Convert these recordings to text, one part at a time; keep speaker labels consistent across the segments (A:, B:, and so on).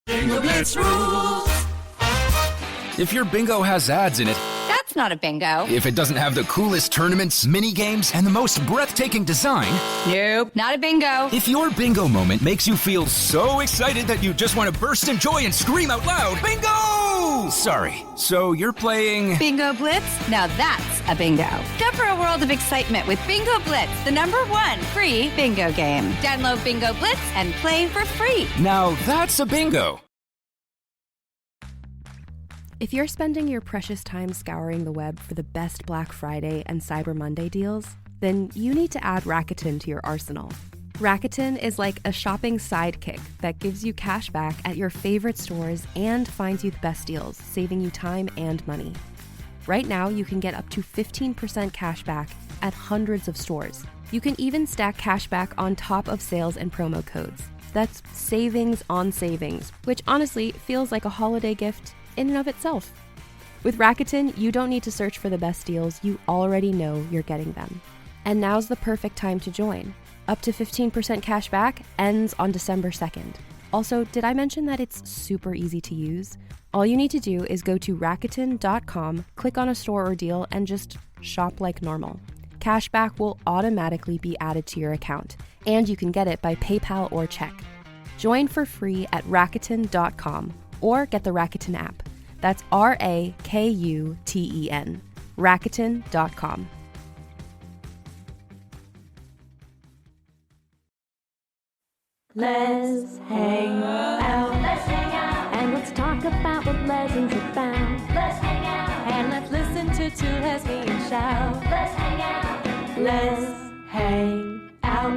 A: Bingo Blitz rules.
B: If your bingo has ads in it,
C: That's not a bingo.
B: if it doesn't have the coolest tournaments, mini games, and the most breathtaking design,
C: Nope, not a bingo.
B: if your bingo moment makes you feel so excited that you just want to burst in joy and scream out loud, bingo! Sorry, so you're playing...
C: Bingo Blitz? Now that's a bingo. Go for a world of excitement with Bingo Blitz, the #1 free bingo game. Download Bingo Blitz and play for free.
B: Now that's a bingo.
D: If you're spending your precious time scouring the web for the best Black Friday and Cyber Monday deals, then you need to add Rakuten to your arsenal. Rakuten is like a shopping sidekick that gives you cash back at your favorite stores and finds you the best deals, saving you time and money. Right now, you can get up to 15% cash back at hundreds of stores. You can even stack cash back on top of sales and promo codes. That's savings on savings, which honestly feels like a holiday gift in and of itself. With Rakuten, you don't need to search for the best deals, you already know you're getting them. And now's the perfect time to join. Up to 15% cash back ends on December 2nd. Also, did I mention that it's super easy to use? All you need to do is go to Rakuten.com, click on a store or deal, and just shop like normal. Cashback will automatically be added to your account, and you can get it by PayPal or check. Join for free at Rakuten.com or get the Rakuten app. That's Rakuten. Rakuten.com.
E: Let's hang out. Let's hang out. And let's talk about what legends have found. Let's hang out. And let's listen to two lesbians shout. Let's hang out. Let's hang out.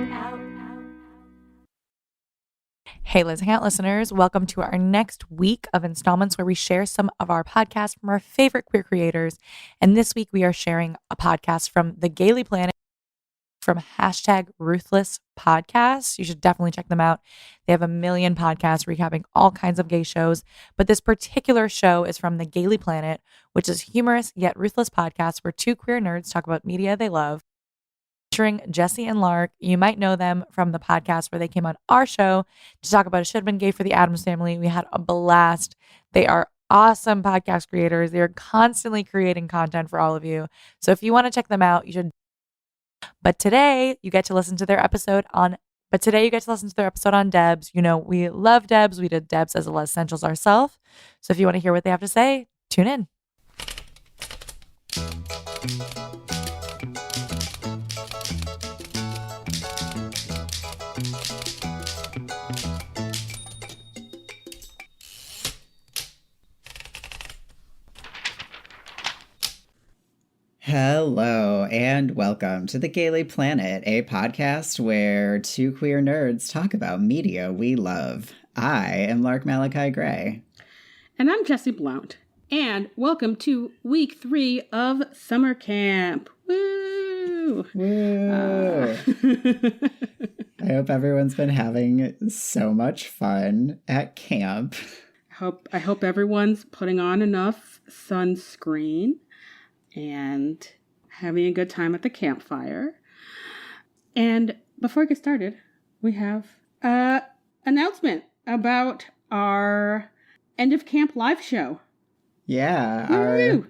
F: Hey, Lez Hang Out listeners, welcome to our next week of installments where we share some of our podcasts from our favorite queer creators. And this week we are sharing a podcast from the Gayly Planet from Hashtag Ruthless Productions. You should definitely check them out. They have a million podcasts recapping all kinds of gay shows. But this particular show is from the Gayly Planet, which is humorous yet ruthless podcast where two queer nerds talk about media they love. Featuring Jesse and Lark. You might know them from the podcast where they came on our show to talk about It Should Have Been Gay for the Addams Family. We had a blast. They are awesome podcast creators. They are constantly creating content for all of you. So if you want to check them out, you should. But today you get to listen to their episode on D.E.B.S. You know, we love D.E.B.S. We did D.E.B.S. as a Les Essentials ourselves. So if you want to hear what they have to say, tune in.
G: Hello and welcome to the Gayly Planet, a podcast where two queer nerds talk about media we love. I am Lark Malachi Gray.
H: And I'm Jessie Blount. And welcome to week 3 of summer camp. Woo!
G: Woo! I hope everyone's been having so much fun at camp.
H: I hope everyone's putting on enough sunscreen and having a good time at the campfire. And before we get started, we have an announcement about our end of camp live show.
G: Yeah,
H: Woo!
G: our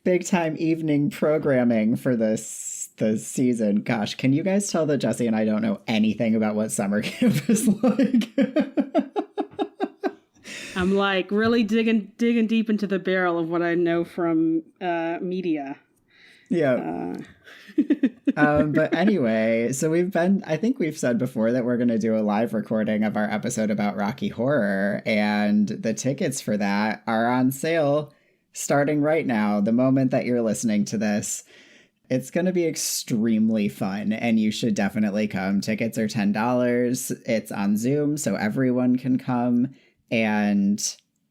G: big time evening programming for this season. Gosh, can you guys tell that Jesse and I don't know anything about what summer camp is like?
H: I'm like really digging deep into the barrel of what I know from media.
G: Yeah. But anyway, so I think we've said before that we're going to do a live recording of our episode about Rocky Horror, and the tickets for that are on sale starting right now, the moment that you're listening to this. It's going to be extremely fun, and you should definitely come. Tickets are $10. It's on Zoom, so everyone can come. And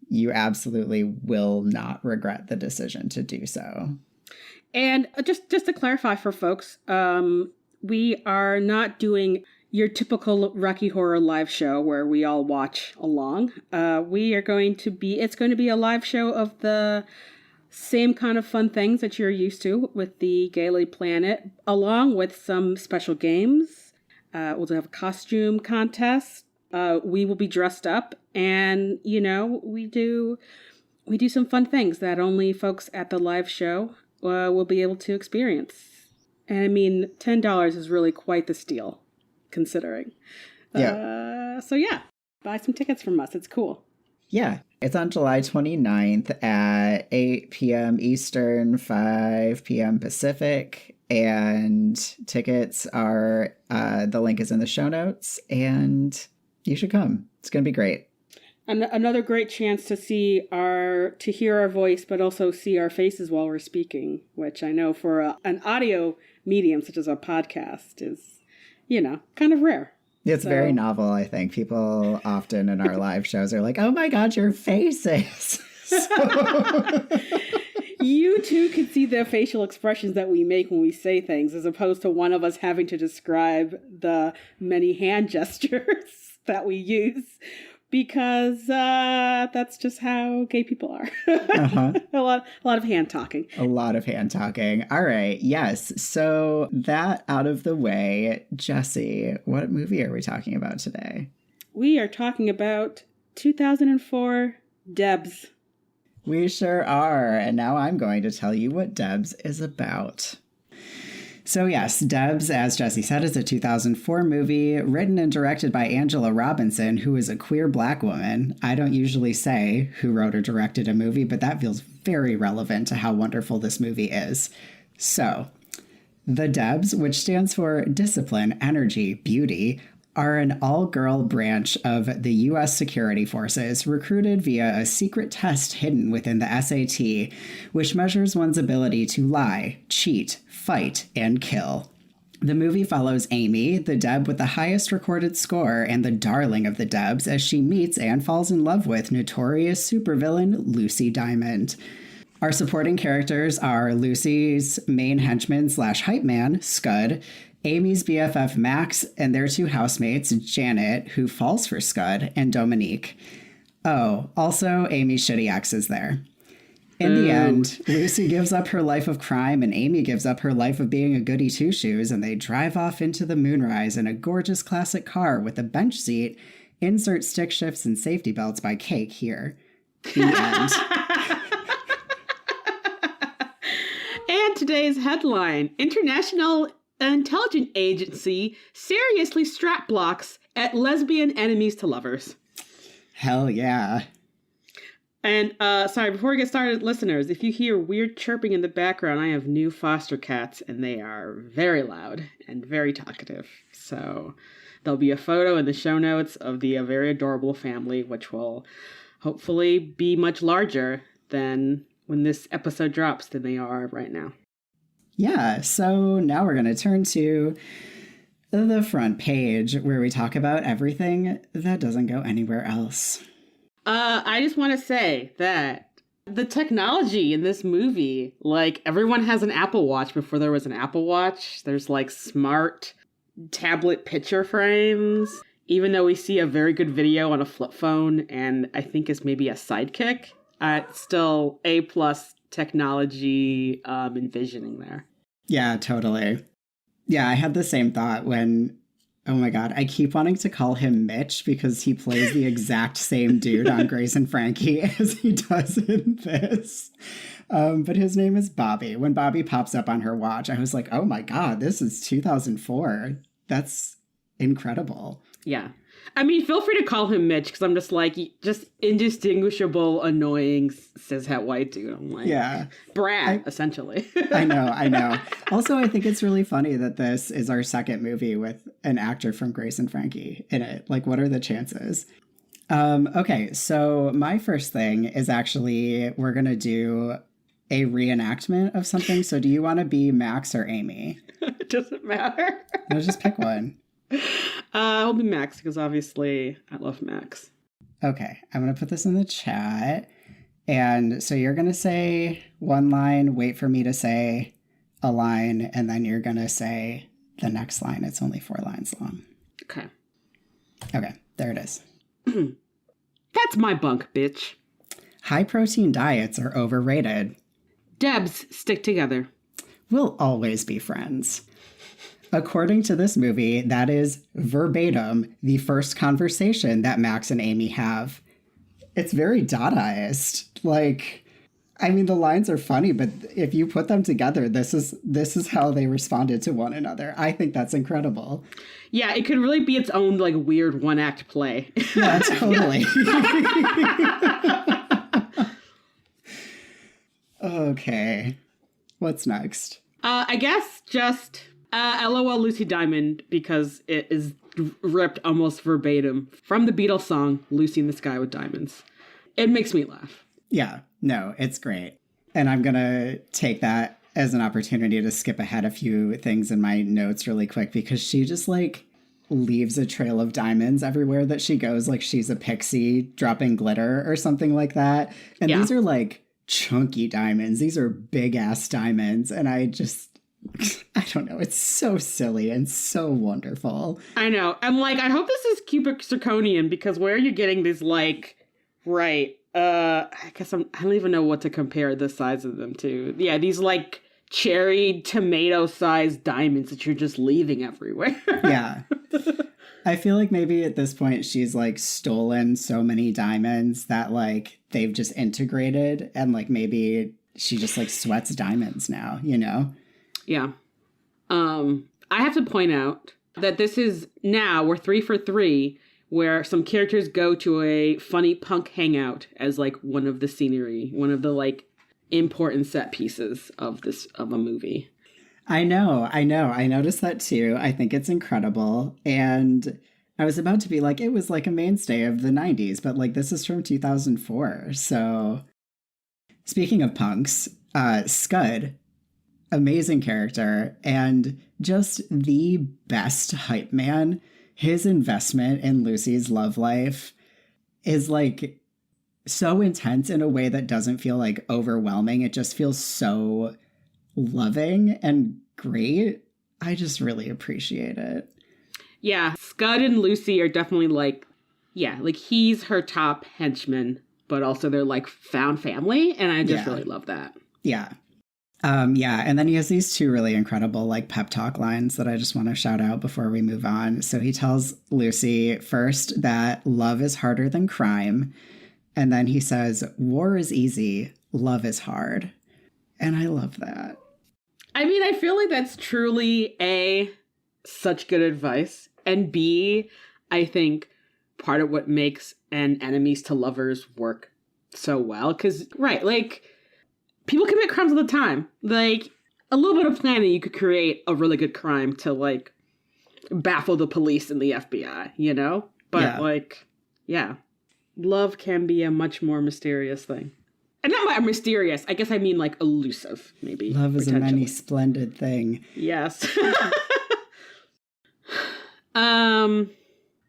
G: you absolutely will not regret the decision to do so.
H: And just to clarify for folks, we are not doing your typical Rocky Horror live show where we all watch along. It's going to be a live show of the same kind of fun things that you're used to with the Gayly Planet, along with some special games. We'll have a costume contest. We will be dressed up, and we do some fun things that only folks at the live show will be able to experience. And I mean, $10 is really quite the steal, considering.
G: Yeah.
H: So yeah, buy some tickets from us. It's cool.
G: Yeah, it's on July 29th at 8 p.m. Eastern, 5 p.m. Pacific, and tickets are, the link is in the show notes, and you should come. It's going to be great.
H: And another great chance to hear our voice, but also see our faces while we're speaking, which I know for an audio medium such as a podcast is, kind of rare.
G: It's very novel, I think. People often in our live shows are like, oh my God, your faces.
H: You too can see the facial expressions that we make when we say things, as opposed to one of us having to describe the many hand gestures that we use, because that's just how gay people are.
G: Uh-huh.
H: A lot of hand talking.
G: A lot of hand talking. All right. Yes. So that out of the way, Jesse, what movie are we talking about today?
H: We are talking about 2004 D.E.B.S.
G: We sure are. And now I'm going to tell you what D.E.B.S is about. So yes, D.E.B.S, as Jesse said, is a 2004 movie written and directed by Angela Robinson, who is a queer Black woman. I don't usually say who wrote or directed a movie, but that feels very relevant to how wonderful this movie is. So, the D.E.B.S, which stands for Discipline, Energy, Beauty, are an all-girl branch of the U.S. security forces recruited via a secret test hidden within the SAT, which measures one's ability to lie, cheat, fight, and kill. The movie follows Amy, the D.E.B with the highest recorded score and the darling of the D.E.B.S, as she meets and falls in love with notorious supervillain Lucy Diamond. Our supporting characters are Lucy's main henchman/hype man, Scud, Amy's BFF Max, and their two housemates, Janet, who falls for Scud, and Dominique. Oh, also Amy's shitty ex is there. In the end, Lucy gives up her life of crime and Amy gives up her life of being a goody two-shoes, and they drive off into the moonrise in a gorgeous classic car with a bench seat. Insert stick shifts and safety belts by Cake here. The end.
H: And today's headline: International Intelligence Agency seriously strap blocks at lesbian enemies to lovers.
G: Hell yeah.
H: And sorry, before we get started, listeners, if you hear weird chirping in the background, I have new foster cats, and they are very loud and very talkative. So there'll be a photo in the show notes of the very adorable family, which will hopefully be much larger than when this episode drops than they are right now.
G: Yeah, so now we're going to turn to the front page where we talk about everything that doesn't go anywhere else.
H: I just want to say that the technology in this movie, like, everyone has an Apple Watch before there was an Apple Watch. There's like smart tablet picture frames, even though we see a very good video on a flip phone and I think is maybe a Sidekick. It's still A+ technology envisioning there.
G: Yeah, totally. Yeah, I had the same thought when, oh my God, I keep wanting to call him Mitch because he plays the exact same dude on Grace and Frankie as he does in this. But his name is Bobby. When Bobby pops up on her watch, I was like, oh my God, this is 2004. That's incredible.
H: Yeah. I mean, feel free to call him Mitch, because I'm just like, just indistinguishable, annoying, cishet white dude. I'm like,
G: yeah,
H: Brad, essentially.
G: I know. Also, I think it's really funny that this is our second movie with an actor from Grace and Frankie in it. Like, what are the chances? Okay, so my first thing is actually, we're going to do a reenactment of something. So do you want to be Max or Amy?
H: It doesn't matter.
G: No, just pick one.
H: I'll be Max, because obviously I love Max.
G: Okay, I'm going to put this in the chat. And so you're going to say one line, wait for me to say a line, and then you're going to say the next line. It's only 4 lines long.
H: Okay.
G: Okay, there it is.
H: That's my bunk, bitch.
G: High-protein diets are overrated.
H: D.E.B.S stick together.
G: We'll always be friends. according to this movie, that is verbatim the first conversation that Max and Amy have. It's very Dadaist. Like, I mean, the lines are funny, but if you put them together, this is how they responded to one another. I think that's incredible.
H: Yeah, it could really be its own, like, weird one-act play.
G: Yeah, totally. Okay. What's next?
H: I guess just LOL Lucy Diamond, because it is ripped almost verbatim from the Beatles song, Lucy in the Sky with Diamonds. It makes me laugh.
G: Yeah, no, it's great. And I'm going to take that as an opportunity to skip ahead a few things in my notes really quick, because she just like leaves a trail of diamonds everywhere that she goes, like she's a pixie dropping glitter or something like that. And these are like chunky diamonds. These are big ass diamonds. And I don't know. It's so silly and so wonderful.
H: I know. I'm like, I hope this is cubic zirconian, because where are you getting these, like, right? I guess I don't even know what to compare the size of them to. Yeah, these like cherry tomato sized diamonds that you're just leaving everywhere.
G: Yeah. I feel like maybe at this point she's like stolen so many diamonds that like they've just integrated, and like maybe she just like sweats diamonds now, you know?
H: Yeah. I have to point out that this is now, we're 3 for 3, where some characters go to a funny punk hangout as like one of the scenery, one of the like important set pieces of a movie.
G: I know. I noticed that too. I think it's incredible. And I was about to be like, it was like a mainstay of the 90s, but like this is from 2004. So speaking of punks, Scud, amazing character and just the best hype man. His investment in Lucy's love life is like so intense in a way that doesn't feel like overwhelming. It just feels so loving and great. I just really appreciate it.
H: Yeah, Scud and Lucy are definitely like, yeah, like he's her top henchman, but also they're like found family. And I just really love that.
G: Yeah. And then he has these two really incredible like pep talk lines that I just want to shout out before we move on. So he tells Lucy first that love is harder than crime. And then he says, war is easy, love is hard. And I love that.
H: I mean, I feel like that's truly A, such good advice. And B, I think part of what makes an enemies to lovers work so well. Because, right, like, people commit crimes all the time. Like, a little bit of planning, you could create a really good crime to, like, baffle the police and the FBI, you know? But, love can be a much more mysterious thing. And not mysterious, I guess I mean, like, elusive, maybe.
G: Love is a many splendid thing.
H: Yes.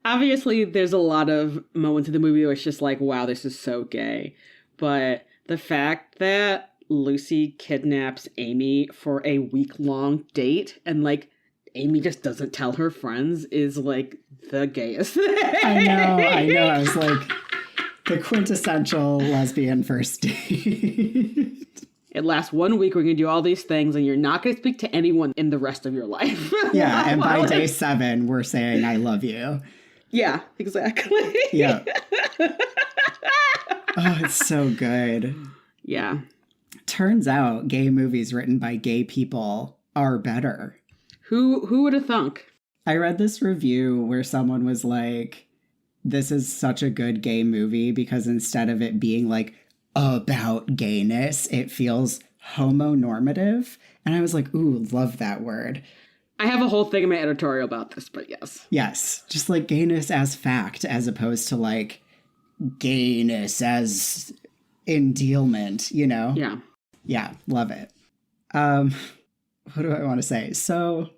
H: Obviously, there's a lot of moments in the movie where it's just like, wow, this is so gay. But the fact that Lucy kidnaps Amy for a week-long date and, like, Amy just doesn't tell her friends is, like, the gayest thing.
G: I know. I was like, the quintessential lesbian first date.
H: It lasts 1 week. We're going to do all these things, and you're not going to speak to anyone in the rest of your life.
G: Yeah, and by day 7, we're saying, I love you.
H: Yeah, exactly.
G: Yeah. Oh, it's so good.
H: Yeah.
G: Turns out gay movies written by gay people are better.
H: Who would have thunk?
G: I read this review where someone was like, this is such a good gay movie because instead of it being like about gayness, it feels homonormative. And I was like, ooh, love that word.
H: I have a whole thing in my editorial about this, but yes.
G: Yes, just like gayness as fact as opposed to like gayness as endealment, you know?
H: Yeah.
G: Yeah, love it. What do I want to say? So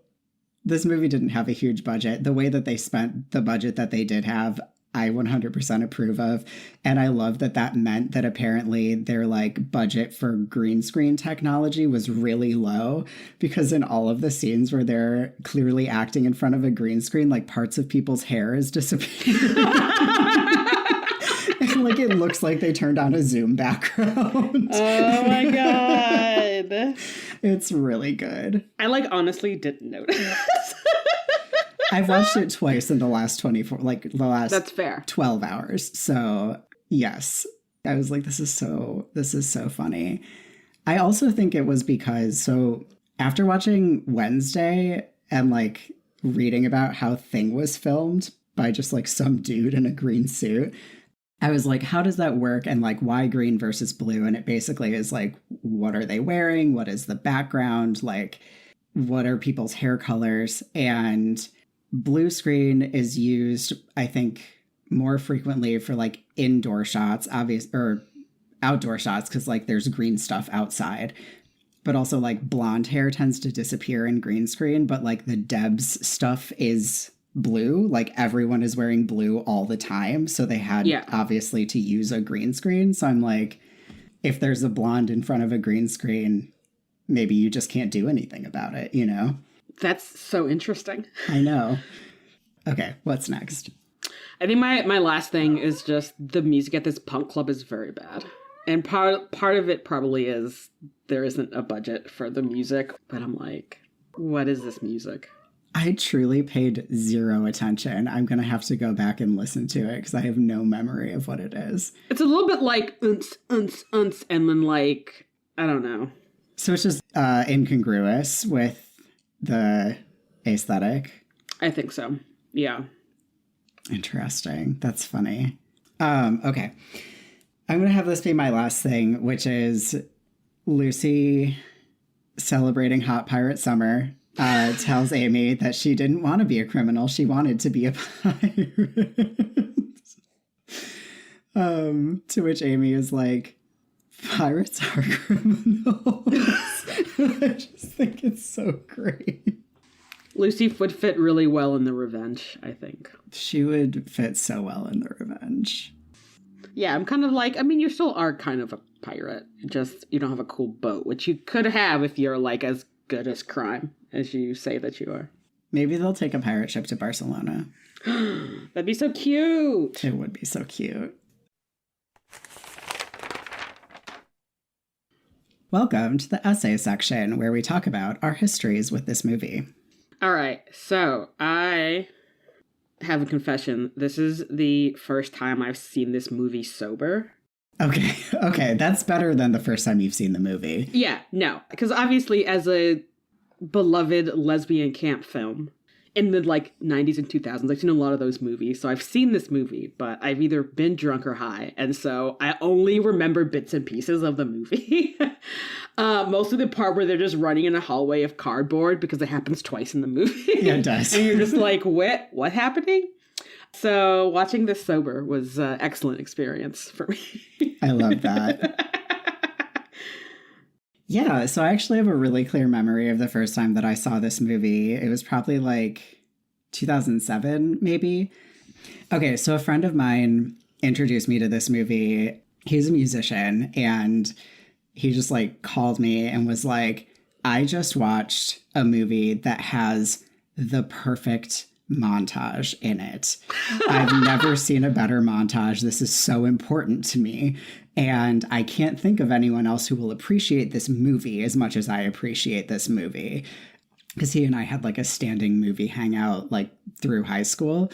G: this movie didn't have a huge budget. The way that they spent the budget that they did have, I 100% approve of. And I love that that meant that apparently their like budget for green screen technology was really low, because in all of the scenes where they're clearly acting in front of a green screen, like parts of people's hair is disappearing. And like it looks like they turned on a Zoom background.
H: Oh my God.
G: It's really good.
H: I like honestly didn't notice.
G: I've watched it twice in the last 24, like the last
H: That's fair.
G: 12 hours. So yes, I was like, this is so funny. I also think it was because, so after watching Wednesday and like reading about how Thing was filmed by just like some dude in a green suit, I was like, how does that work? And like, why green versus blue? And it basically is like, what are they wearing? What is the background? Like, what are people's hair colors? And blue screen is used, I think, more frequently for like indoor shots, or outdoor shots, because like there's green stuff outside. But also like blonde hair tends to disappear in green screen, but like the D.E.B.S stuff is blue. Like everyone is wearing blue all the time. So they had obviously to use a green screen. So I'm like, if there's a blonde in front of a green screen, maybe you just can't do anything about it, you know?
H: That's so interesting.
G: I know. Okay, what's next?
H: I think my last thing is just the music at this punk club is very bad. And part of it probably is there isn't a budget for the music. But I'm like, what is this music?
G: I truly paid zero attention. I'm going to have to go back and listen to it because I have no memory of what it is.
H: It's a little bit like unce, and then like, I don't know.
G: So it's just incongruous with the aesthetic?
H: I think so. Yeah.
G: Interesting. That's funny. Okay. I'm going to have this be my last thing, which is Lucy celebrating Hot Pirate Summer. Tells Amy that she didn't want to be a criminal. She wanted to be a pirate. To which Amy is like, pirates are criminals. I just think it's so great.
H: Lucy would fit really well in the Revenge, I think.
G: She would fit so well in the Revenge.
H: Yeah, I'm kind of like, I mean, you still are kind of a pirate. Just, you don't have a cool boat, which you could have if you're like as good as crime as you say that you are.
G: Maybe they'll take a pirate ship to Barcelona.
H: That'd be so cute.
G: It would be so cute. Welcome to the essay section where we talk about our histories with this movie.
H: All right, so I have a confession. This is the first time I've seen this movie sober.
G: Okay, that's better than the first time you've seen the movie.
H: Yeah, no, because obviously as a beloved lesbian camp film in the like 90s and 2000s, I've seen a lot of those movies. So I've seen this movie, but I've either been drunk or high. And so I only remember bits and pieces of the movie. Mostly the part where they're just running in a hallway of cardboard because it happens twice in the movie.
G: Yeah, it does.
H: And you're just like, what happening? So watching this sober was an excellent experience for me.
G: I love that. Yeah, so I actually have a really clear memory of the first time that I saw this movie. It was probably like 2007, maybe. Okay, so a friend of mine introduced me to this movie. He's a musician, and he just like called me and was like, I just watched a movie that has the perfect montage in it. I've never seen a better montage. This is so important to me. And I can't think of anyone else who will appreciate this movie as much as I appreciate this movie. Because he and I had like a standing movie hangout like through high school.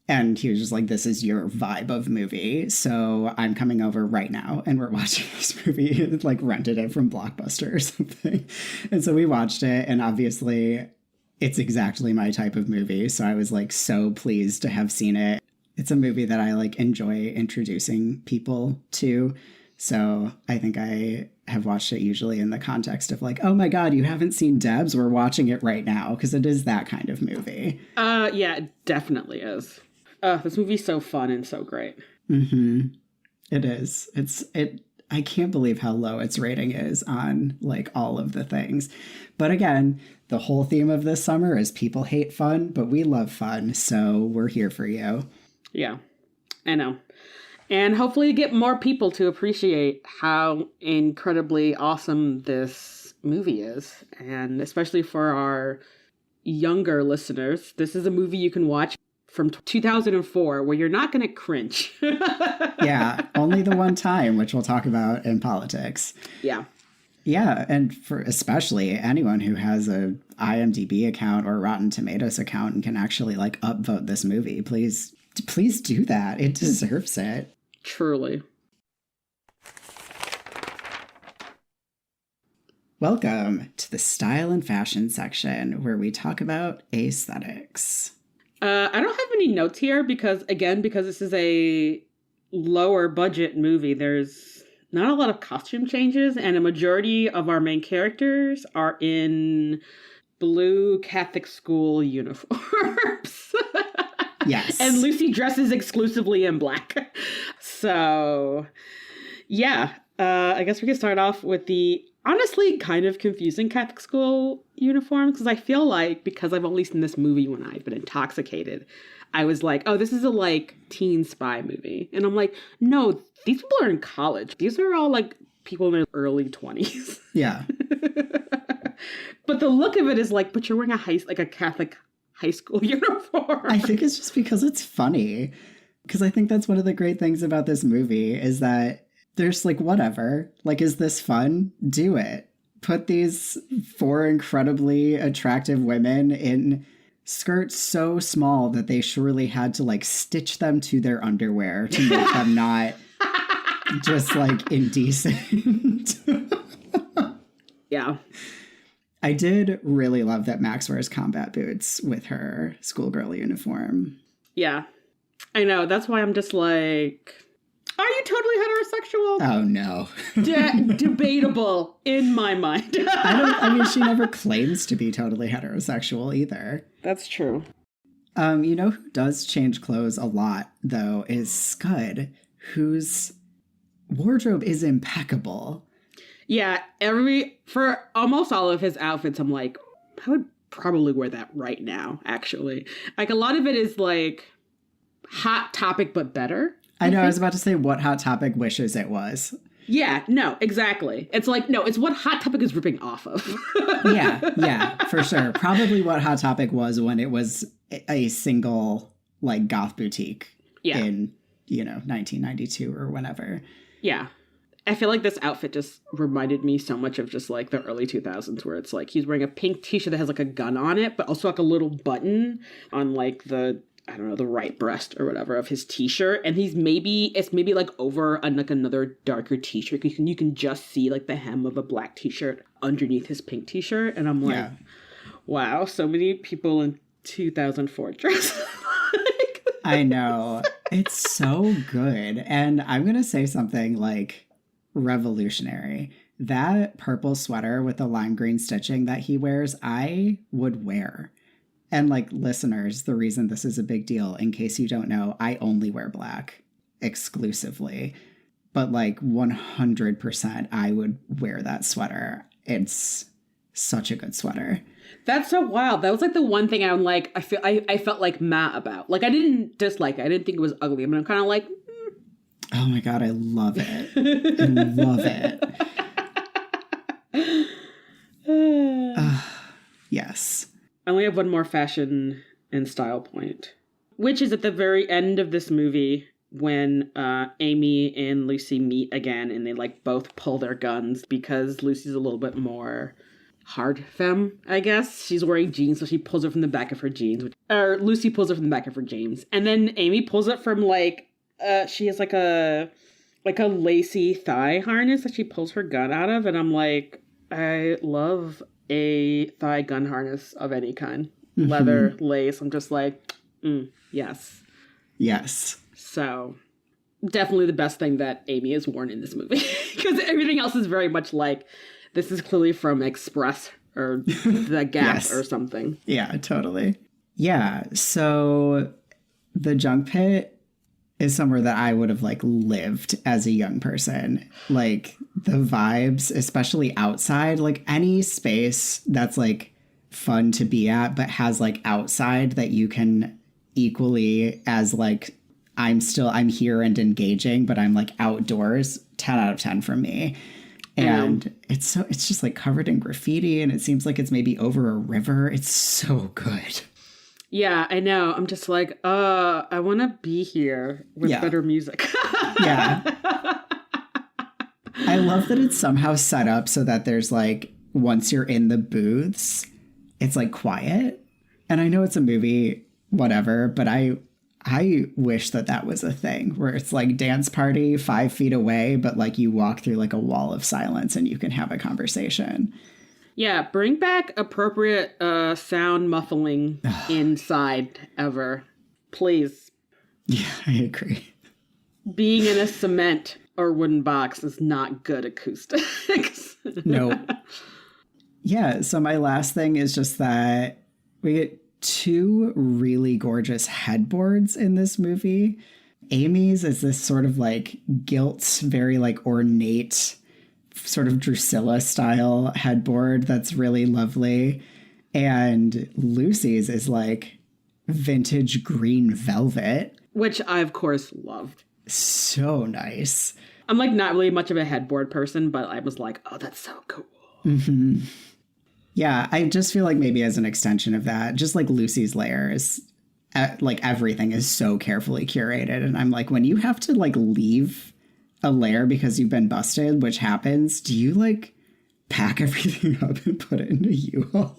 G: And he was just like, this is your vibe of movie. So I'm coming over right now. And we're watching this movie, like rented it from Blockbuster or something. And so we watched it. And obviously it's exactly my type of movie. So I was like so pleased to have seen it. It's a movie that I like enjoy introducing people to. So I think I have watched it usually in the context of like, oh my God, you haven't seen D.E.B.S? We're watching it right now. Because it is that kind of movie.
H: Yeah, it definitely is. This movie's so fun and so great.
G: Mm-hmm. It is. I can't believe how low its rating is on like all of the things. But again, the whole theme of this summer is people hate fun, but we love fun. So we're here for you.
H: Yeah, I know. And hopefully get more people to appreciate how incredibly awesome this movie is. And especially for our younger listeners, this is a movie you can watch from 2004 where you're not going to cringe.
G: Yeah, only the one time, which we'll talk about in politics.
H: Yeah.
G: Yeah, and for especially anyone who has a IMDb account or Rotten Tomatoes account and can actually like upvote this movie, please do that. It deserves it.
H: Truly.
G: Welcome to the style and fashion section where we talk about aesthetics.
H: I don't have any notes here because this is a lower budget movie, there's not a lot of costume changes, and a majority of our main characters are in blue Catholic school uniforms.
G: Yes.
H: And Lucy dresses exclusively in black. So, yeah. I guess we can start off with the honestly kind of confusing Catholic school uniforms, because I feel like because I've only seen this movie when I've been intoxicated, I was like, oh, this is a like teen spy movie. And I'm like, no, these people are in college. These are all like people in their early 20s.
G: Yeah.
H: But the look of it is like, but you're wearing a Catholic high school uniform.
G: I think it's just because it's funny. Because I think that's one of the great things about this movie is that there's like, whatever. Like, is this fun? Do it. Put these 4 incredibly attractive women in skirts so small that they surely had to like stitch them to their underwear to make them not just like indecent.
H: Yeah.
G: I did really love that Max wears combat boots with her schoolgirl uniform.
H: Yeah. I know. That's why I'm just like, are you totally heterosexual?
G: Oh, no.
H: Debatable in my mind.
G: I mean, she never claims to be totally heterosexual either.
H: That's true.
G: You know who does change clothes a lot, though, is Scud, whose wardrobe is impeccable.
H: Yeah, for almost all of his outfits, I'm like, I would probably wear that right now, actually. Like, a lot of it is like Hot Topic, but better.
G: I know, I was about to say what Hot Topic wishes it was.
H: Yeah, no, exactly. It's like, no, it's what Hot Topic is ripping off of.
G: Yeah, for sure. Probably what Hot Topic was when it was a single, like, goth boutique in, 1992 or whenever.
H: Yeah. I feel like this outfit just reminded me so much of just, like, the early 2000s, where it's, like, he's wearing a pink t-shirt that has, like, a gun on it, but also, like, a little button on, like, the right breast or whatever of his t-shirt, and it's maybe like over like another darker t-shirt. You can just see like the hem of a black t-shirt underneath his pink t-shirt, and I'm like, wow, so many people in 2004 dress like this.
G: I know. It's so good. And I'm gonna say something like revolutionary. That purple sweater with the lime green stitching that he wears, I would wear. And like listeners, the reason this is a big deal, in case you don't know, I only wear black exclusively. But like 100% I would wear that sweater. It's such a good sweater.
H: That's so wild. That was like the one thing I'm like, I felt like mad about. Like I didn't dislike it. I didn't think it was ugly. I mean, I'm kind of like,
G: Oh my God, I love it. I love it. Yes.
H: I only have one more fashion and style point, which is at the very end of this movie when Amy and Lucy meet again, and they like both pull their guns because Lucy's a little bit more hard femme, I guess. She's wearing jeans, so she pulls it from the back of her jeans, or Lucy pulls it from the back of her jeans, and then Amy pulls it from like she has like a lacy thigh harness that she pulls her gun out of, and I'm like, I love a thigh gun harness of any kind. Leather, lace. I'm just like, yes.
G: Yes.
H: So, definitely the best thing that Amy has worn in this movie. Because everything else is very much like, this is clearly from Express or The Gap
G: Yes.
H: or something.
G: Yeah, totally. Yeah, so the junk pit is somewhere that I would have like lived as a young person. Like the vibes, especially outside, like any space that's like fun to be at, but has like outside that you can equally as like, I'm here and engaging, but I'm like outdoors, 10 out of 10 from me. And it's just like covered in graffiti, and it seems like it's maybe over a river. It's so good.
H: Yeah, I know. I'm just like, I want to be here with better music.
G: Yeah. I love that it's somehow set up so that there's like, once you're in the booths, it's like quiet. And I know it's a movie, whatever, but I wish that was a thing where it's like dance party 5 feet away, but like you walk through like a wall of silence and you can have a conversation.
H: Yeah, bring back appropriate sound muffling inside ever. Please.
G: Yeah, I agree.
H: Being in a cement or wooden box is not good acoustics.
G: No. Yeah, so my last thing is just that we get 2 really gorgeous headboards in this movie. Amy's is this sort of like gilt, very like ornate, sort of Drusilla style headboard that's really lovely. And Lucy's is like vintage green velvet.
H: Which I, of course, loved.
G: So nice.
H: I'm like not really much of a headboard person, but I was like, oh, that's so cool.
G: Mm-hmm. Yeah, I just feel like maybe as an extension of that, just like Lucy's layers, like everything is so carefully curated. And I'm like, when you have to like leave a layer because you've been busted, which happens, do you like pack everything up and put it in a U-Haul?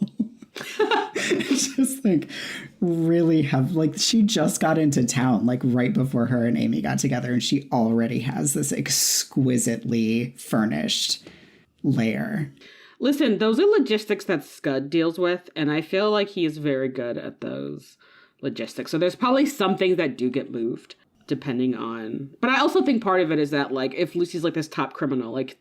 G: It's just like really have like she just got into town like right before her and Amy got together, and she already has this exquisitely furnished layer.
H: Listen, those are logistics that Scud deals with, and I feel like he is very good at those logistics. So there's probably some things that do get moved depending on, but I also think part of it is that like if Lucy's like this top criminal, like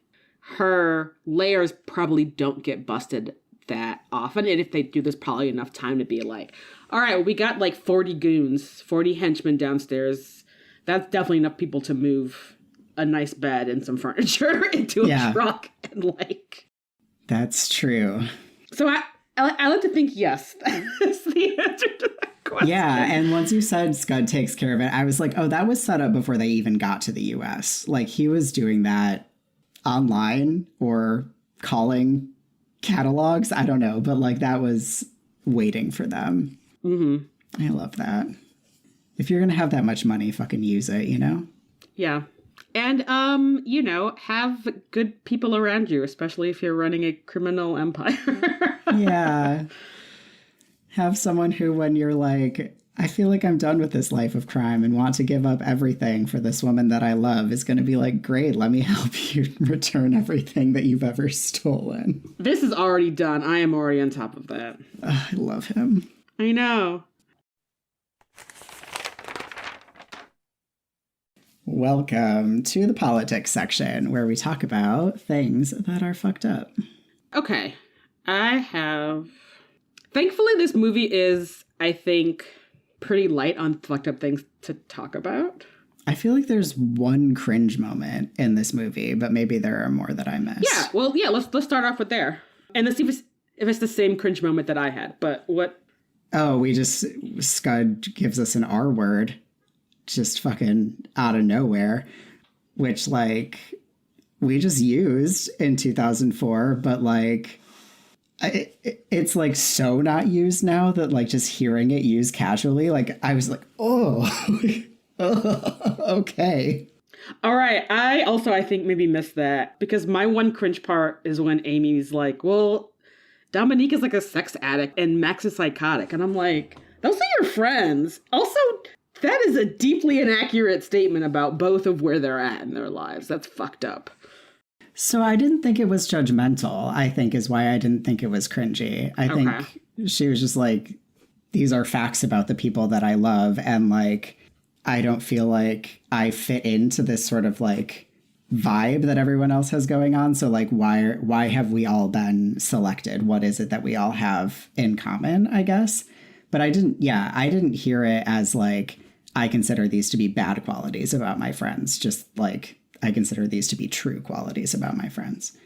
H: her layers probably don't get busted that often, and if they do, there's probably enough time to be like, all right, well, we got like 40 goons, 40 henchmen downstairs. That's definitely enough people to move a nice bed and some furniture into a truck and like.
G: That's true.
H: So I like to think yes. That's the answer to that question.
G: Yeah, and once you said Scud takes care of it, I was like, oh, that was set up before they even got to the US. Like he was doing that online or calling catalogs. I don't know, but like that was waiting for them. Mm-hmm. I love that. If you're going to have that much money, fucking use it, you know?
H: Yeah. And, you know, have good people around you, especially if you're running a criminal empire.
G: Yeah. Have someone who, when you're like, I feel like I'm done with this life of crime and want to give up everything for this woman that I love, is going to be like, great, let me help you return everything that you've ever stolen.
H: This is already done. I am already on top of that.
G: I love him.
H: I know.
G: Welcome to the politics section, where we talk about things that are fucked up.
H: Okay. Thankfully, this movie is, I think, pretty light on fucked up things to talk about.
G: I feel like there's one cringe moment in this movie, but maybe there are more that I missed.
H: Yeah, well, yeah, let's start off with there. And let's see if it's the same cringe moment that I had. But what?
G: Oh, Scud gives us an R word. Just fucking out of nowhere, which like we just used in 2004, but like it's like so not used now that like just hearing it used casually, like I was like, oh, okay.
H: All right. I think maybe missed that because my one cringe part is when Amy's like, well, Dominique is like a sex addict and Max is psychotic. And I'm like, those are your friends. Also, that is a deeply inaccurate statement about both of where they're at in their lives. That's fucked up.
G: So I didn't think it was judgmental, I think is why I didn't think it was cringy. I think she was just like, these are facts about the people that I love. And like, I don't feel like I fit into this sort of like vibe that everyone else has going on. So like, why have we all been selected? What is it that we all have in common, I guess? But I didn't hear it as like, I consider these to be bad qualities about my friends. Just like I consider these to be true qualities about my friends.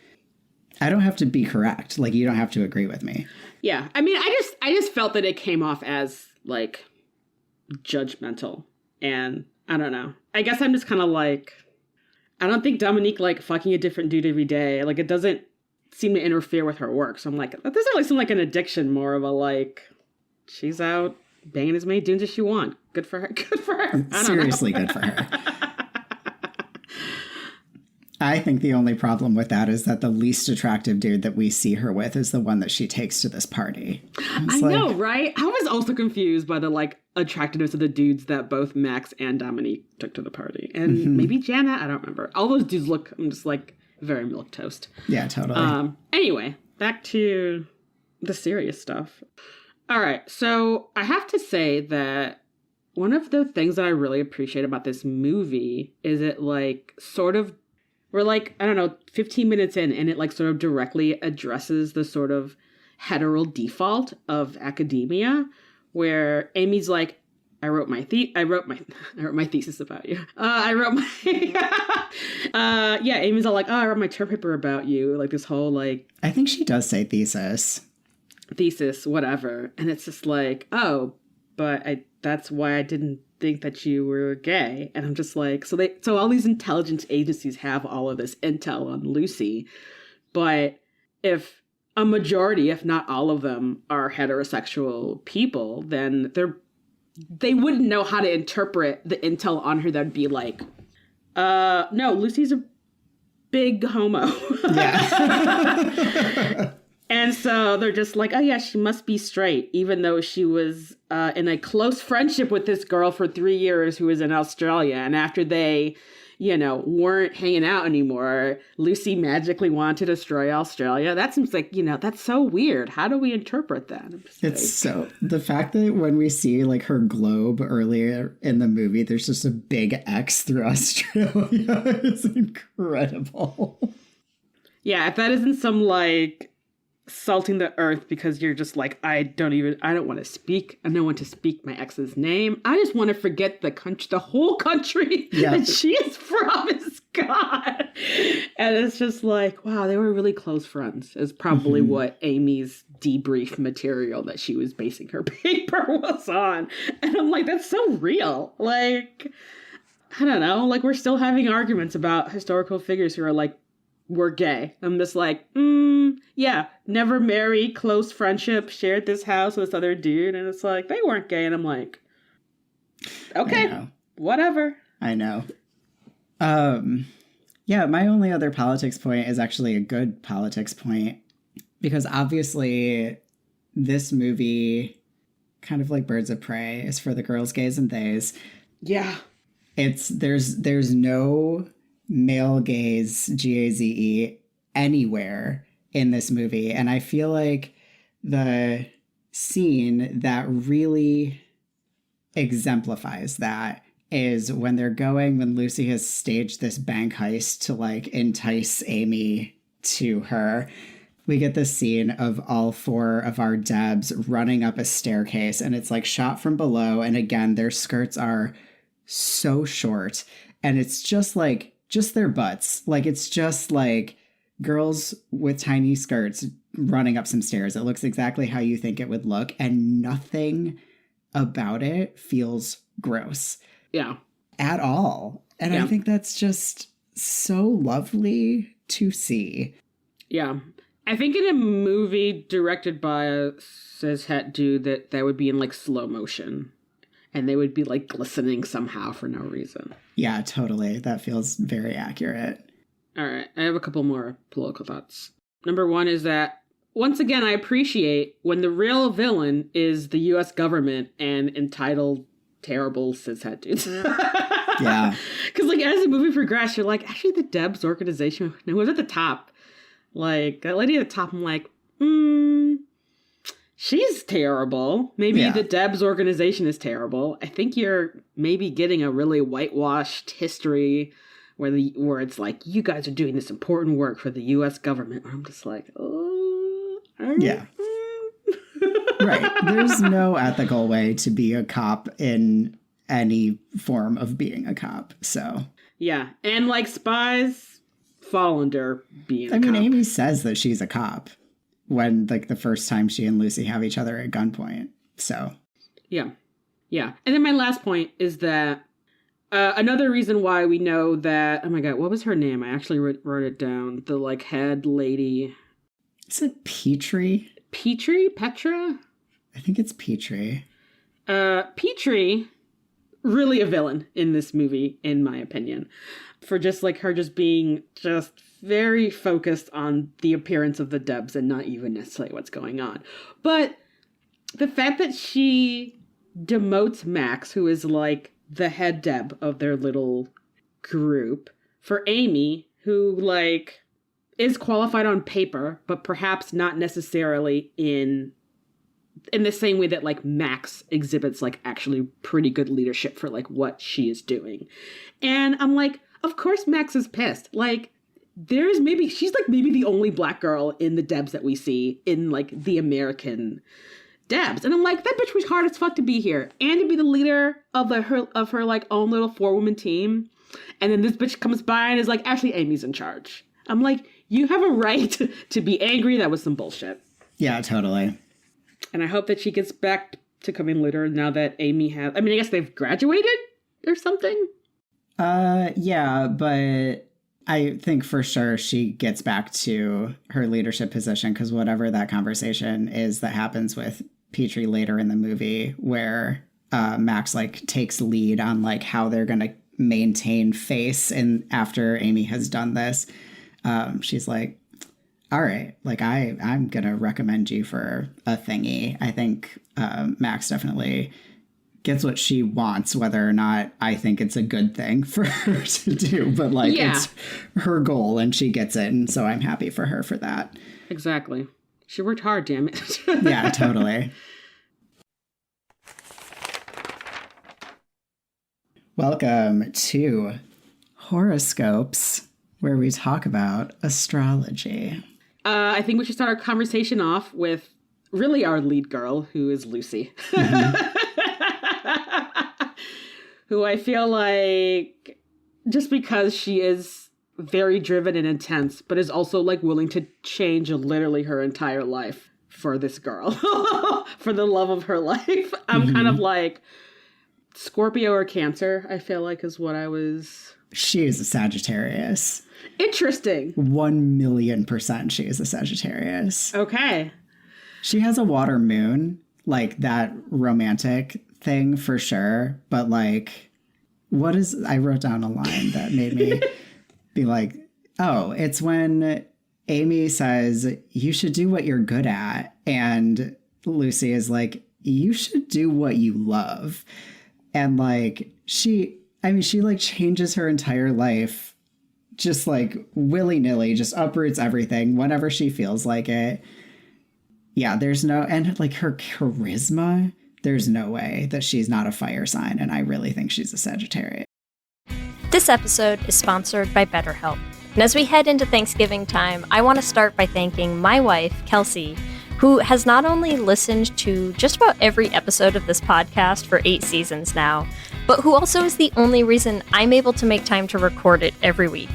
G: I don't have to be correct. Like you don't have to agree with me.
H: Yeah. I mean, I just felt that it came off as like judgmental. And I don't know. I guess I'm just kind of like, I don't think Dominique like fucking a different dude every day. Like it doesn't seem to interfere with her work. So I'm like, that doesn't really seem like an addiction, more of a like, she's out banging as many dudes as she wants. Good for her. Good for her.
G: Seriously, good for her. I think the only problem with that is that the least attractive dude that we see her with is the one that she takes to this party.
H: I know, right? I was also confused by the like attractiveness of the dudes that both Max and Dominique took to the party. And maybe Jana, I don't remember. All those dudes look, I'm just like, very milquetoast.
G: Yeah, totally.
H: Anyway, back to the serious stuff. All right, so I have to say that one of the things that I really appreciate about this movie is it like sort of, we're like, I don't know, 15 minutes in and it like sort of directly addresses the sort of hetero default of academia where Amy's like, I wrote my thesis about you. Amy's all like, oh, I wrote my term paper about you. Like this whole like,
G: I think she does say thesis,
H: whatever. And it's just like, oh, but that's why I didn't think that you were gay. And I'm just like, so all these intelligence agencies have all of this intel on Lucy. But if a majority, if not all of them, are heterosexual people, then they wouldn't know how to interpret the intel on her. That'd be like, no, Lucy's a big homo.
G: Yeah.
H: And so they're just like, oh yeah, she must be straight, even though she was in a close friendship with this girl for 3 years who was in Australia. And after they, weren't hanging out anymore, Lucy magically wanted to destroy Australia. That seems like, that's so weird. How do we interpret that?
G: It's so, the fact that when we see like her globe earlier in the movie, there's just a big X through Australia. It's incredible.
H: Yeah, if that isn't some like salting the earth because you're just like, I don't want to speak. I don't want to speak my ex's name. I just want to forget the whole country that she is from is God. And it's just like, wow, they were really close friends is probably what Amy's debrief material that she was basing her paper was on. And I'm like, that's so real. Like, I don't know, like we're still having arguments about historical figures who are like, we're gay. I'm just like, yeah, never married, close friendship, shared this house with this other dude. And it's like, they weren't gay. And I'm like, okay, whatever.
G: I know. Yeah, my only other politics point is actually a good politics point. Because obviously this movie, kind of like Birds of Prey, is for the girls, gays, and theys.
H: Yeah.
G: There's no male gaze, Gaze, anywhere in this movie. And I feel like the scene that really exemplifies that is when Lucy has staged this bank heist to like entice Amy to her. We get this scene of all 4 of our D.E.B.S running up a staircase, and it's like shot from below. And again, their skirts are so short, and it's just their butts. Like, it's just like girls with tiny skirts running up some stairs. It looks exactly how you think it would look, and nothing about it feels gross.
H: Yeah.
G: At all. And I think that's just so lovely to see.
H: Yeah. I think in a movie directed by a cishet dude that would be in like slow motion. And they would be like glistening somehow for no reason.
G: Yeah, totally. That feels very accurate.
H: All right. I have a couple more political thoughts. Number 1 is that, once again, I appreciate when the real villain is the U.S. government and entitled, terrible cishet dudes.
G: Yeah.
H: Because like as the movie progressed, you're like, actually the D.E.B.S organization was at the top. Like, that lady at the top, I'm like, she's terrible. Maybe the D.E.B.S organization is terrible. I think you're maybe getting a really whitewashed history where it's like, you guys are doing this important work for the U.S. government. Where I'm just like, oh.
G: Yeah. Right. There's no ethical way to be a cop in any form of being a cop. So.
H: Yeah. And like spies fall under being a cop.
G: I mean, Amy says that she's a cop when like the first time she and Lucy have each other at gunpoint. So.
H: Yeah. Yeah. And then my last point is that another reason why we know that, oh my God, what was her name? I actually wrote it down. The like head lady.
G: Is it Petrie?
H: Petra?
G: I think it's Petrie.
H: Petrie, really a villain in this movie, in my opinion. for just like her just being just very focused on the appearance of the D.E.B.S and not even necessarily what's going on. But the fact that she demotes Max, who is like the head D.E.B of their little group, for Amy, who like is qualified on paper, but perhaps not necessarily in the same way that like Max exhibits like actually pretty good leadership for like what she is doing. And I'm like, of course Max is pissed. Like she's like maybe the only black girl in the D.E.B.S that we see in like the American D.E.B.S. And I'm like, that bitch was hard as fuck to be here and to be the leader of her like own little 4-woman team. And then this bitch comes by and is like, actually Amy's in charge. I'm like, you have a right to be angry. That was some bullshit.
G: Yeah, totally.
H: And I hope that she gets back to coming later now that Amy has... I mean, I guess they've graduated or something?
G: Yeah, but I think for sure she gets back to her leadership position, because whatever that conversation is that happens with Petrie later in the movie, where Max like takes lead on like how they're going to maintain face, and after Amy has done this, she's like, all right, like I'm going to recommend you for a thingy. I think Max definitely gets what she wants, whether or not I think it's a good thing for her to do. But like, It's her goal and she gets it. And so I'm happy for her for that.
H: Exactly. She worked hard, damn it.
G: Yeah, totally. Welcome to Horoscopes, where we talk about astrology.
H: I think we should start our conversation off with really our lead girl, who is Lucy.
G: Mm-hmm.
H: Who I feel like, just because she is very driven and intense, but is also like willing to change literally her entire life for this girl, for the love of her life. I'm kind of like Scorpio or Cancer, I feel like is what I was.
G: She is a Sagittarius.
H: Interesting.
G: 1,000,000% she is a Sagittarius.
H: Okay.
G: She has a water moon, like that romantic thing for sure. But like, I wrote down a line that made me be like, oh, it's when Amy says, you should do what you're good at. And Lucy is like, you should do what you love. And like, she like changes her entire life just like willy-nilly, just uproots everything whenever she feels like it. Yeah, and like her charisma, there's no way that she's not a fire sign, and I really think she's a Sagittarius.
I: This episode is sponsored by BetterHelp. And as we head into Thanksgiving time, I want to start by thanking my wife, Kelsey, who has not only listened to just about every episode of this podcast for 8 seasons now, but who also is the only reason I'm able to make time to record it every week.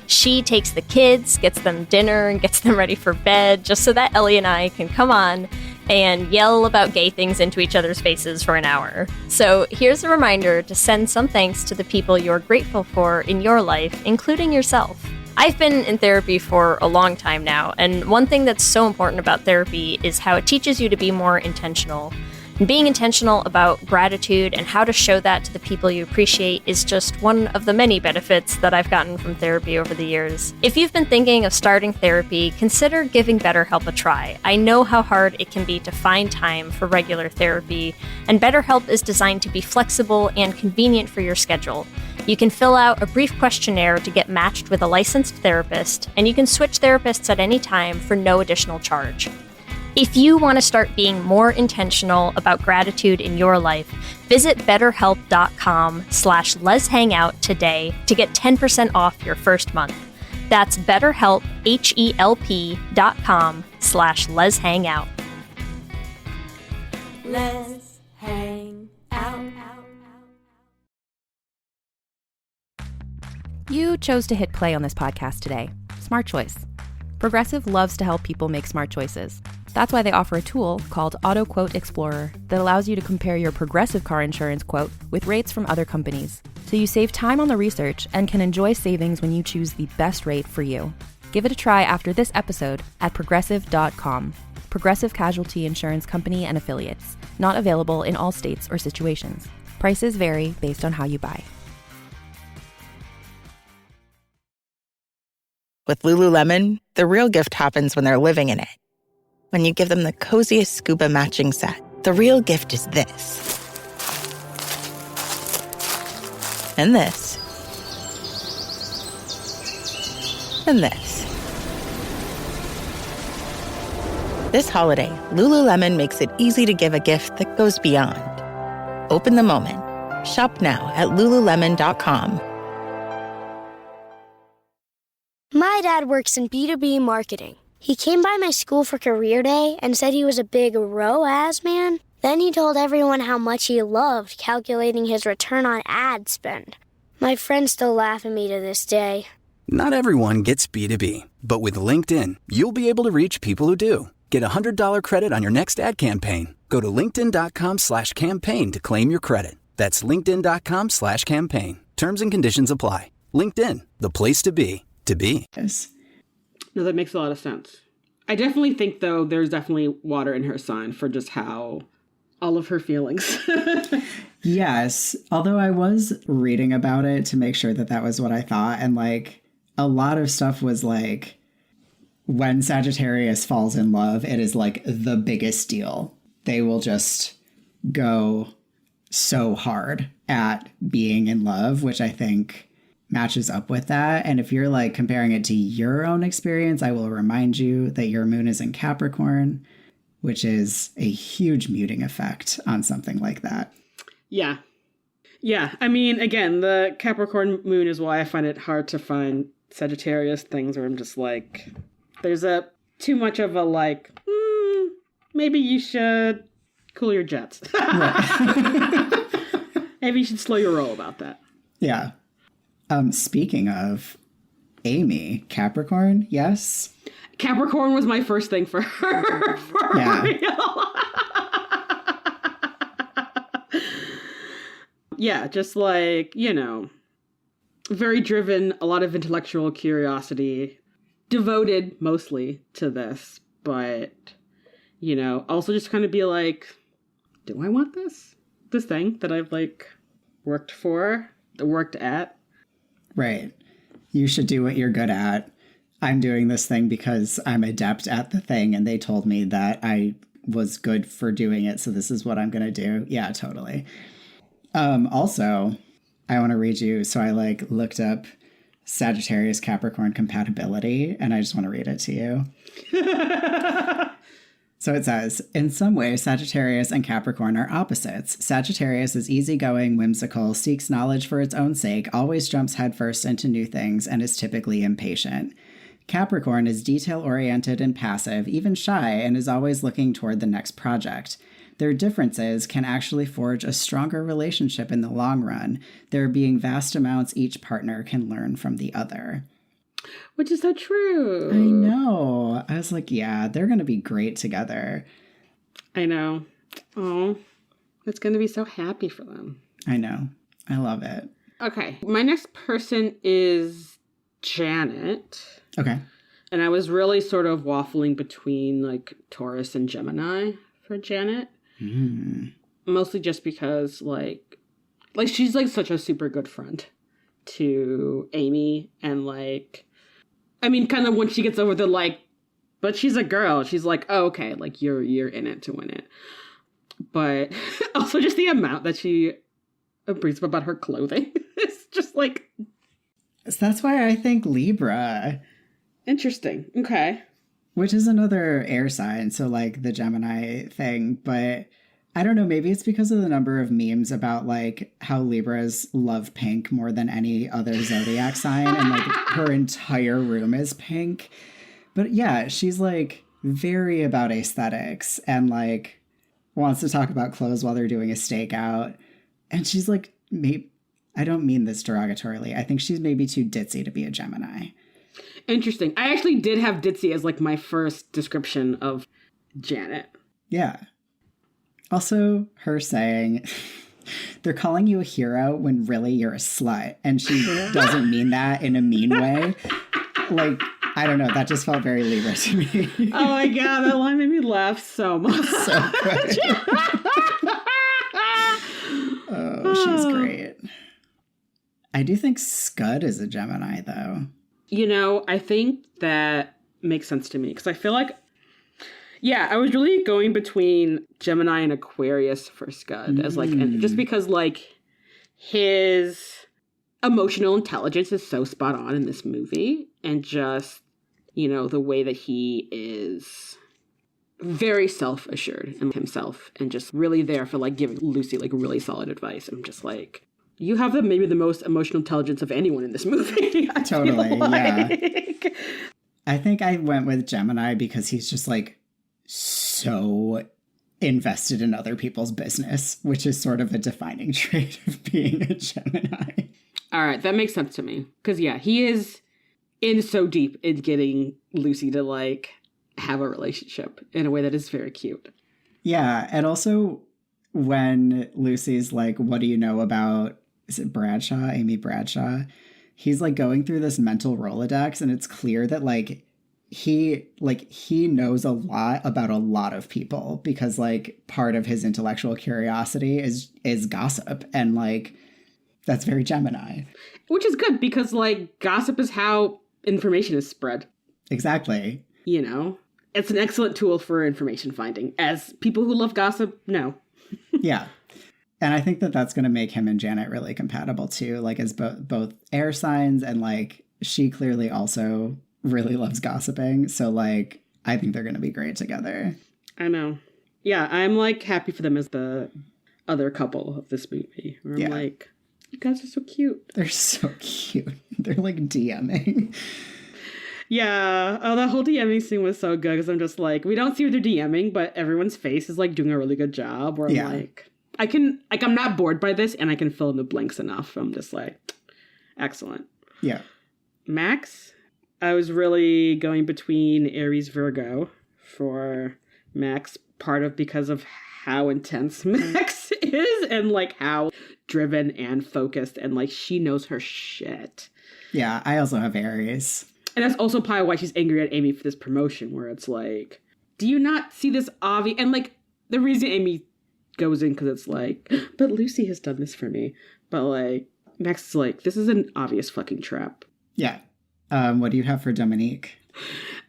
I: She takes the kids, gets them dinner, and gets them ready for bed, just so that Ellie and I can come on and yell about gay things into each other's faces for an hour. So here's a reminder to send some thanks to the people you're grateful for in your life, including yourself. I've been in therapy for a long time now, and one thing that's so important about therapy is how it teaches you to be more intentional. And being intentional about gratitude and how to show that to the people you appreciate is just one of the many benefits that I've gotten from therapy over the years. If you've been thinking of starting therapy, consider giving BetterHelp a try. I know how hard it can be to find time for regular therapy, and BetterHelp is designed to be flexible and convenient for your schedule. You can fill out a brief questionnaire to get matched with a licensed therapist, and you can switch therapists at any time for no additional charge. If you want to start being more intentional about gratitude in your life, visit betterhelp.com/Lez Hang Out today to get 10% off your first month. That's BetterHelp, HELP.com/Lez Hang Out.
E: Let's hang out.
D: You chose to hit play on this podcast today. Smart choice. Progressive loves to help people make smart choices. That's why they offer a tool called Auto Quote Explorer that allows you to compare your Progressive car insurance quote with rates from other companies. So you save time on the research and can enjoy savings when you choose the best rate for you. Give it a try after this episode at progressive.com. Progressive Casualty Insurance Company and Affiliates. Not available in all states or situations. Prices vary based on how you buy.
J: With Lululemon, the real gift happens when they're living in it. When you give them the coziest scuba matching set, the real gift is this. And this. And this. This holiday, Lululemon makes it easy to give a gift that goes beyond. Open the moment. Shop now at lululemon.com.
K: My dad works in B2B marketing. He came by my school for career day and said he was a big ROAS man. Then he told everyone how much he loved calculating his return on ad spend. My friends still laugh at me to this day.
L: Not everyone gets B2B, but with LinkedIn, you'll be able to reach people who do. Get a $100 credit on your next ad campaign. Go to linkedin.com/campaign to claim your credit. That's linkedin.com/campaign. Terms and conditions apply. LinkedIn, the place to be, to be.
G: Yes.
H: No, that makes a lot of sense. I definitely think, though, there's definitely water in her sign for just how all of her feelings.
G: Yes. Although I was reading about it to make sure that that was what I thought. And like a lot of stuff was like, when Sagittarius falls in love, it is like the biggest deal. They will just go so hard at being in love, which I think matches up with that. And if you're like comparing it to your own experience, I will remind you that your moon is in Capricorn, which is a huge muting effect on something like that.
H: Yeah. Yeah. I mean, again, the Capricorn moon is why I find it hard to find Sagittarius things where I'm just like, there's a too much of a like, maybe you should cool your jets. Maybe you should slow your roll about that.
G: Yeah. Speaking of Amy, Capricorn, yes?
H: Capricorn was my first thing for her. Real. Yeah, just like, you know, very driven, a lot of intellectual curiosity, devoted mostly to this, but, you know, also just kind of be like, do I want this? This thing that I've like worked at?
G: Right. You should do what you're good at. I'm doing this thing because I'm adept at the thing, and they told me that I was good for doing it, so this is what I'm going to do. Yeah, totally. Also, I want to read you. So I like looked up Sagittarius Capricorn compatibility, and I just want to read it to you. So it says, in some ways, Sagittarius and Capricorn are opposites. Sagittarius is easygoing, whimsical, seeks knowledge for its own sake, always jumps headfirst into new things, and is typically impatient. Capricorn is detail-oriented and passive, even shy, and is always looking toward the next project. Their differences can actually forge a stronger relationship in the long run, there being vast amounts each partner can learn from the other.
H: Which is so true.
G: I know. I was like, yeah, they're going to be great together.
H: I know. Oh, it's going to be so happy for them.
G: I know. I love it.
H: Okay. My next person is Janet.
G: Okay.
H: And I was really sort of waffling between like Taurus and Gemini for Janet. Mostly just because like she's like such a super good friend to Amy, and like, I mean, kind of when she gets over the like, but she's a girl, she's like, oh, okay, like you're in it to win it. But also just the amount that she brings up about her clothing. It's just like,
G: so that's why I think Libra.
H: Interesting. Okay.
G: Which is another air sign, so like the Gemini thing, but I don't know, maybe it's because of the number of memes about like how Libras love pink more than any other zodiac sign, and like her entire room is pink. But yeah, she's like very about aesthetics and like wants to talk about clothes while they're doing a stakeout. And she's like, maybe, I don't mean this derogatorily, I think she's maybe too ditzy to be a Gemini.
H: Interesting. I actually did have ditzy as like my first description of Janet.
G: Yeah. Also, her saying, they're calling you a hero when really you're a slut. And she doesn't mean that in a mean way. Like, I don't know. That just felt very Libra to me.
H: Oh my God. That line made me laugh so much.
G: So good. Oh, she's great. I do think Scud is a Gemini, though.
H: You know, I think that makes sense to me because I feel like, I was really going between Gemini and Aquarius for Scud as like, and just because like his emotional intelligence is so spot on in this movie, and just, you know, the way that he is very self-assured in himself and just really there for like giving Lucy like really solid advice. I'm just like, you have maybe the most emotional intelligence of anyone in this movie.
G: Totally, yeah. I think I went with Gemini because he's just like so invested in other people's business, which is sort of a defining trait of being a Gemini.
H: All right, that makes sense to me. Because, he is in so deep in getting Lucy to, like, have a relationship in a way that is very cute.
G: Yeah, and also when Lucy's like, what do you know about, is it Bradshaw, Amy Bradshaw? He's, like, going through this mental Rolodex, and it's clear that, like, he knows a lot about a lot of people because, like, part of his intellectual curiosity is gossip, and, like, that's very Gemini.
H: Which is good because, like, gossip is how information is spread.
G: Exactly.
H: You know? It's an excellent tool for information finding, as people who love gossip know.
G: Yeah. And I think that that's going to make him and Janet really compatible, too, like, as both air signs, and, like, she clearly also really loves gossiping. So, like, I think they're going to be great together.
H: I know. Yeah, I'm, like, happy for them as the other couple of this movie. Where I'm like, you guys are so cute.
G: They're so cute. They're, like, DMing.
H: Yeah. Oh, that whole DMing scene was so good because I'm just like, we don't see what they're DMing, but everyone's face is, like, doing a really good job. Where I'm like, I'm not bored by this, and I can fill in the blanks enough. I'm just like, excellent.
G: Yeah.
H: Max, I was really going between Aries Virgo for Max, part of because of how intense Max is and like how driven and focused, and like she knows her shit.
G: Yeah, I also have Aries.
H: And that's also probably why she's angry at Amy for this promotion, where it's like, do you not see this obvious? And like the reason Amy goes in because it's like, but Lucy has done this for me. But like Max is like, this is an obvious fucking trap.
G: Yeah. What do you have for Dominique?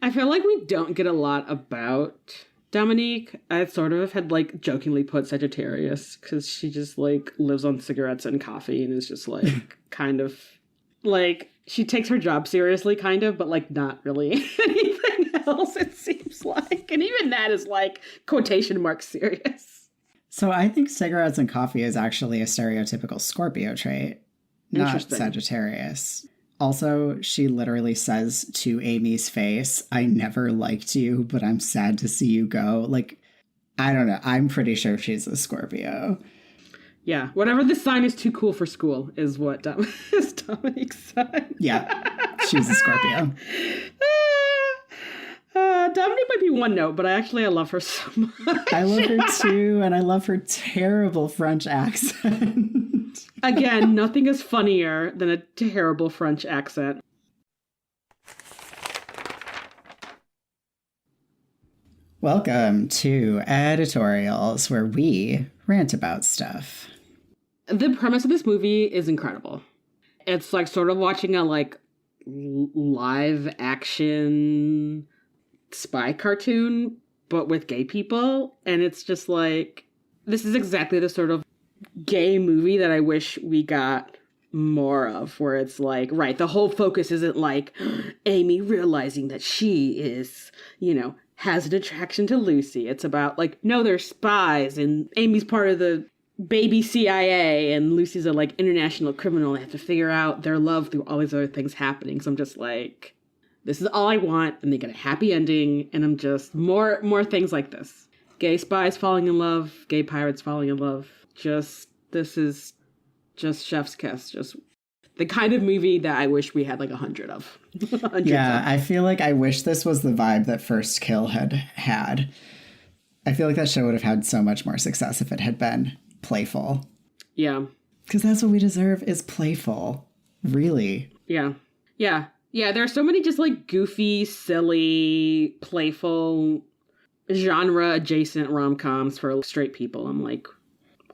H: I feel like we don't get a lot about Dominique. I sort of had like jokingly put Sagittarius because she just like lives on cigarettes and coffee and is just like kind of like she takes her job seriously kind of, but like not really anything else, it seems like. And even that is like quotation marks serious.
G: So I think cigarettes and coffee is actually a stereotypical Scorpio trait, not Sagittarius. Also, she literally says to Amy's face, I never liked you, but I'm sad to see you go. Like, I don't know. I'm pretty sure she's a Scorpio.
H: Yeah. Whatever the sign is too cool for school is what is Dominique's sign.
G: Yeah. She's a Scorpio.
H: Dominique might be one note, but I love her so much.
G: I love her too, and I love her terrible French accent.
H: Again, nothing is funnier than a terrible French accent.
G: Welcome to Editorials, where we rant about stuff.
H: The premise of this movie is incredible. It's like sort of watching a like live action spy cartoon, but with gay people. And it's just like, this is exactly the sort of gay movie that I wish we got more of, where it's like, right, the whole focus isn't like Amy realizing that she is, you know, has an attraction to Lucy. It's about like, no, they're spies and Amy's part of the baby CIA and Lucy's a like international criminal. They have to figure out their love through all these other things happening. So I'm just like, this is all I want, and they get a happy ending, and I'm just more things like this. Gay spies falling in love, gay pirates falling in love. This is just chef's kiss. Just the kind of movie that I wish we had like 100 of.
G: Yeah, I feel like I wish this was the vibe that First Kill had. I feel like that show would have had so much more success if it had been playful.
H: Yeah.
G: Because that's what we deserve, is playful. Really.
H: Yeah. Yeah. Yeah, there are so many just like goofy, silly, playful, genre-adjacent rom-coms for straight people. I'm like,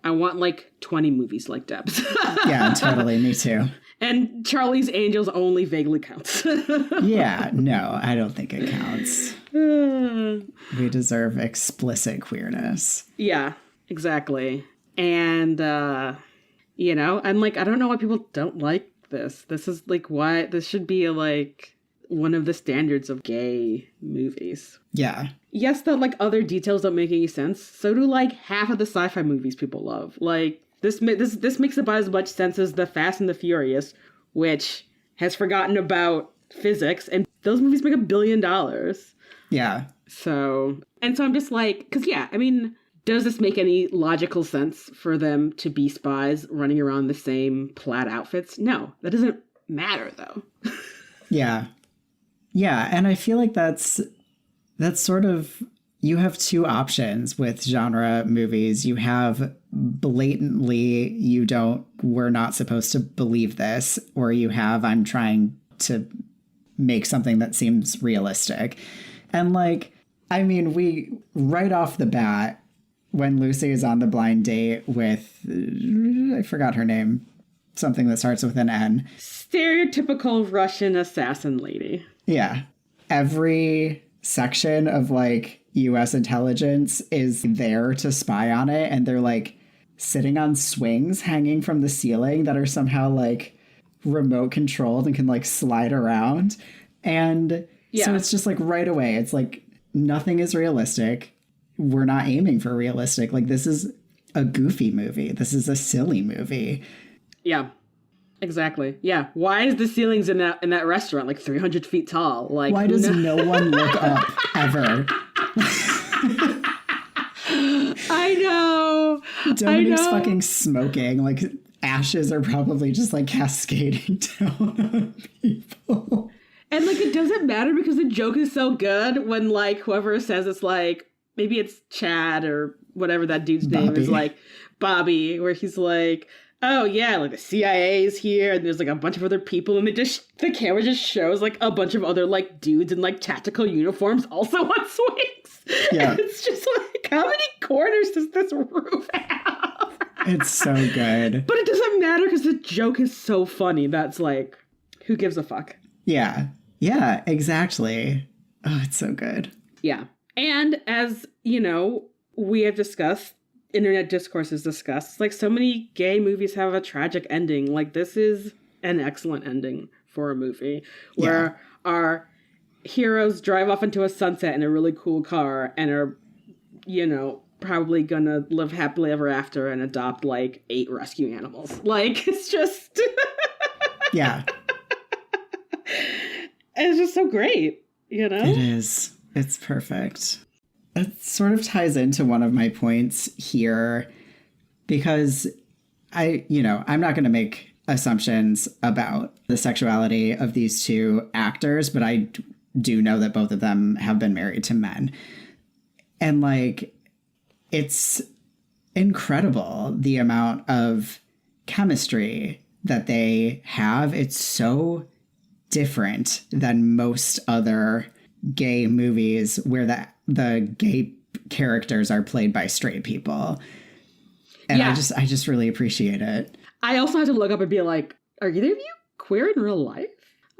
H: I want like 20 movies like D.E.B.S.
G: Yeah, totally. Me too.
H: And Charlie's Angels only vaguely counts.
G: Yeah, no, I don't think it counts. We deserve explicit queerness.
H: Yeah, exactly. And, you know, I'm like, I don't know why people don't like this. This is like why this should be like one of the standards of gay movies.
G: Yeah.
H: Yes, that like other details don't make any sense. So do like half of the sci-fi movies people love. Like this makes about as much sense as the Fast and the Furious, which has forgotten about physics, and those movies make $1 billion.
G: Yeah.
H: So I'm just like, because yeah, I mean, does this make any logical sense for them to be spies running around the same plaid outfits? No, that doesn't matter though.
G: Yeah. Yeah, and I feel like that's sort of, you have two options with genre movies. You have blatantly, we're not supposed to believe this, or you have, I'm trying to make something that seems realistic. And like, I mean, we, right off the bat, when Lucy is on the blind date with, I forgot her name, something that starts with an N.
H: Stereotypical Russian assassin lady.
G: Yeah. Every section of like US intelligence is there to spy on it, and they're like sitting on swings hanging from the ceiling that are somehow like remote controlled and can like slide around. And so it's just like right away, it's like nothing is realistic. We're not aiming for realistic. Like, this is a goofy movie. This is a silly movie.
H: Yeah. Exactly. Yeah. Why is the ceilings in that restaurant like 300 feet tall? Like,
G: why does no one look up ever?
H: I know.
G: Dominique's fucking smoking. Like, ashes are probably just like cascading down on people.
H: And like, it doesn't matter because the joke is so good when like whoever says it's like, maybe it's Chad or whatever that dude's name is, like Bobby, where he's like, oh yeah, like the CIA is here and there's like a bunch of other people, and the camera just shows like a bunch of other like dudes in like tactical uniforms also on swings.
G: Yeah.
H: And it's just like, how many corners does this roof have?
G: It's so good.
H: But it doesn't matter because the joke is so funny. That's like, who gives a fuck?
G: Yeah. Yeah, exactly. Oh, it's so good.
H: Yeah. And as, you know, we have discussed, internet discourse has discussed, like so many gay movies have a tragic ending. Like this is an excellent ending for a movie where our heroes drive off into a sunset in a really cool car and are, you know, probably gonna live happily ever after and adopt like 8 rescue animals. Like, it's just...
G: Yeah.
H: It's just so great, you know?
G: It is. It's perfect. It sort of ties into one of my points here because I'm not going to make assumptions about the sexuality of these two actors, but I do know that both of them have been married to men. And like, it's incredible the amount of chemistry that they have. It's so different than most other gay movies where the gay characters are played by straight people. And I just really appreciate it.
H: I also had to look up and be like, are either of you queer in real life?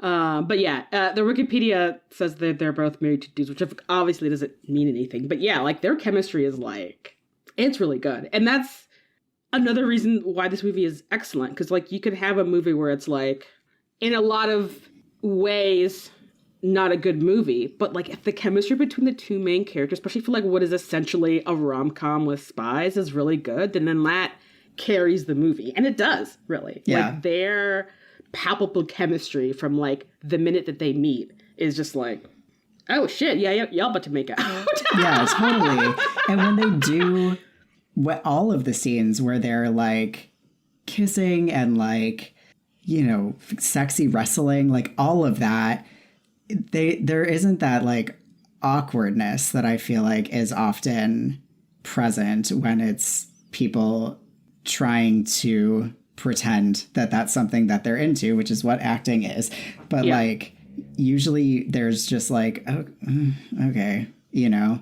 H: But yeah, the Wikipedia says that they're both married to dudes, which obviously doesn't mean anything. But yeah, like their chemistry is like, it's really good. And that's another reason why this movie is excellent. Because like you could have a movie where it's like, in a lot of ways, not a good movie, but like if the chemistry between the two main characters, especially for like what is essentially a rom-com with spies, is really good, then that carries the movie. And it does, really.
G: Yeah.
H: Like their palpable chemistry from like the minute that they meet is just like, oh shit, yeah, y'all about to make out.
G: Yeah, totally. And when they do all of the scenes where they're like kissing and like, you know, sexy wrestling, like all of that, there isn't that like awkwardness that I feel like is often present when it's people trying to pretend that that's something that they're into, which is what acting is. But like usually there's just like, oh, okay, you know,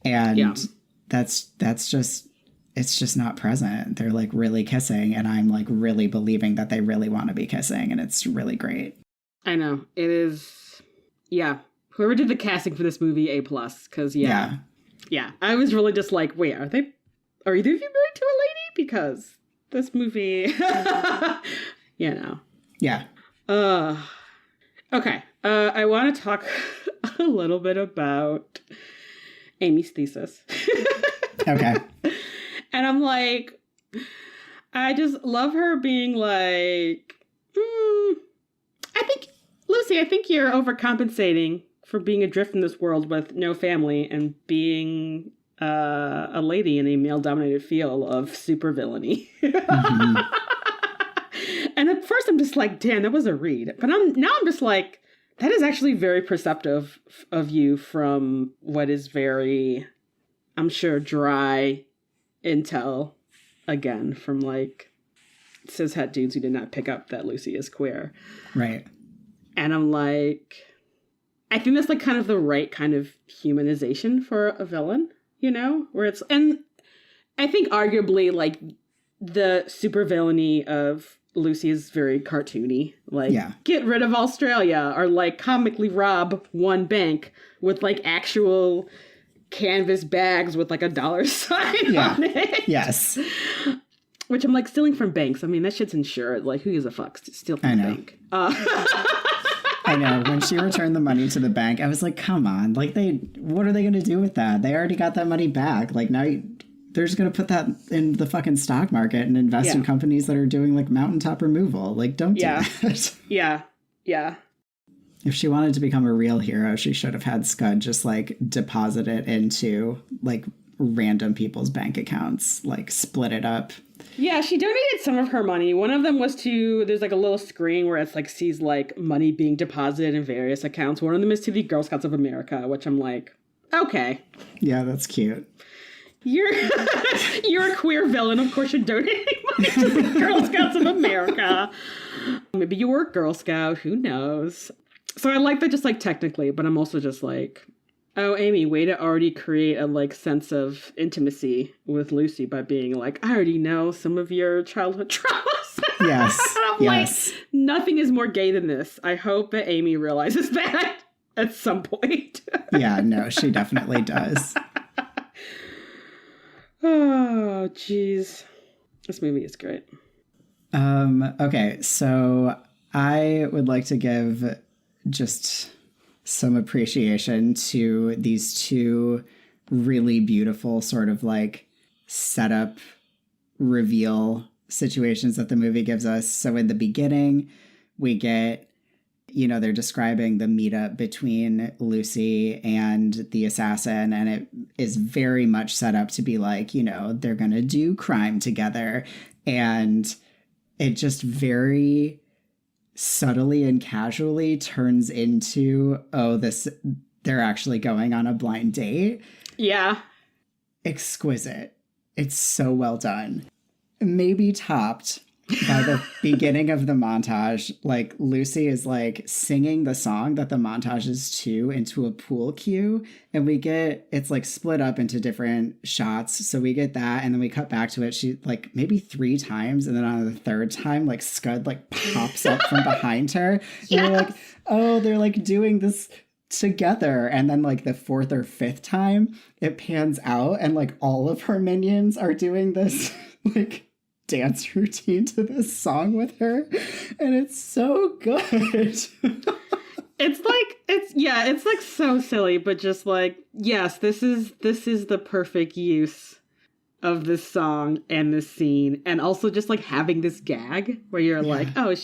G: and that's just, it's just not present. They're like really kissing, and I'm like really believing that they really want to be kissing, and it's really great.
H: I know. It is. Yeah. Whoever did the casting for this movie, A+. Because, yeah. I was really just like, wait, are either of you married to a lady? Because this movie, you know.
G: Yeah.
H: Okay. I want to talk a little bit about Amy's thesis.
G: Okay.
H: And I'm like, I just love her being like, Lucy, I think you're overcompensating for being adrift in this world with no family and being a lady in a male-dominated field of supervillainy. Mm-hmm. And at first I'm just like, damn, that was a read. But I'm just like, that is actually very perceptive of you from what is very, I'm sure, dry intel, again, from like cishet dudes who did not pick up that Lucy is queer.
G: Right.
H: And I'm like, I think that's like kind of the right kind of humanization for a villain, you know, where it's, and I think arguably like the supervillainy of Lucy is very cartoony, like get rid of Australia, or like comically rob one bank with like actual canvas bags with like a $sign on it. Yes. Which I'm like, stealing from banks. I mean, that shit's insured. Like, who gives a fuck? Steal from a bank.
G: I know. When she returned the money to the bank, I was like, come on. Like, what are they going to do with that? They already got that money back. Like, now they're just going to put that in the fucking stock market and invest in companies that are doing, like, mountaintop removal. Like, don't do that. Yeah. If she wanted to become a real hero, she should have had Scud just, like, deposit it into, like, random people's bank accounts. Like, split it up.
H: Yeah, she donated some of her money. One of them was there's like a little screen where it's like sees like money being deposited in various accounts. One of them is to the Girl Scouts of America, which I'm like, okay.
G: Yeah, that's cute.
H: You're a queer villain. Of course you're donating money to the Girl Scouts of America. Maybe you were a Girl Scout. Who knows? So I like that just like technically, but I'm also just like, oh, Amy, way to already create a like sense of intimacy with Lucy by being like, I already know some of your childhood traumas.
G: Yes.
H: I'm like, nothing is more gay than this. I hope that Amy realizes that at some point.
G: Yeah, no, she definitely does.
H: Oh, jeez. This movie is great.
G: Okay, so I would like to give just some appreciation to these two really beautiful sort of like setup reveal situations that the movie gives us. So in the beginning, we get, you know, they're describing the meetup between Lucy and the assassin, and it is very much set up to be like, you know, they're going to do crime together. And it just very subtly and casually turns into, they're actually going on a blind date.
H: Yeah.
G: Exquisite. It's so well done. Maybe topped by the beginning of the montage. Like, Lucy is like singing the song that the montage is to into a pool cue, and it's like split up into different shots. So we get that, and then we cut back to it. She like maybe 3 times, and then on the 3rd time, like Scud like pops up from behind her. And we're like, oh, they're like doing this together. And then like the 4th or 5th time, it pans out, and like all of her minions are doing this like dance routine to this song with her, and it's so good.
H: It's like so silly, but just like, yes, this is the perfect use of this song and this scene, and also just like having this gag where you're like, oh,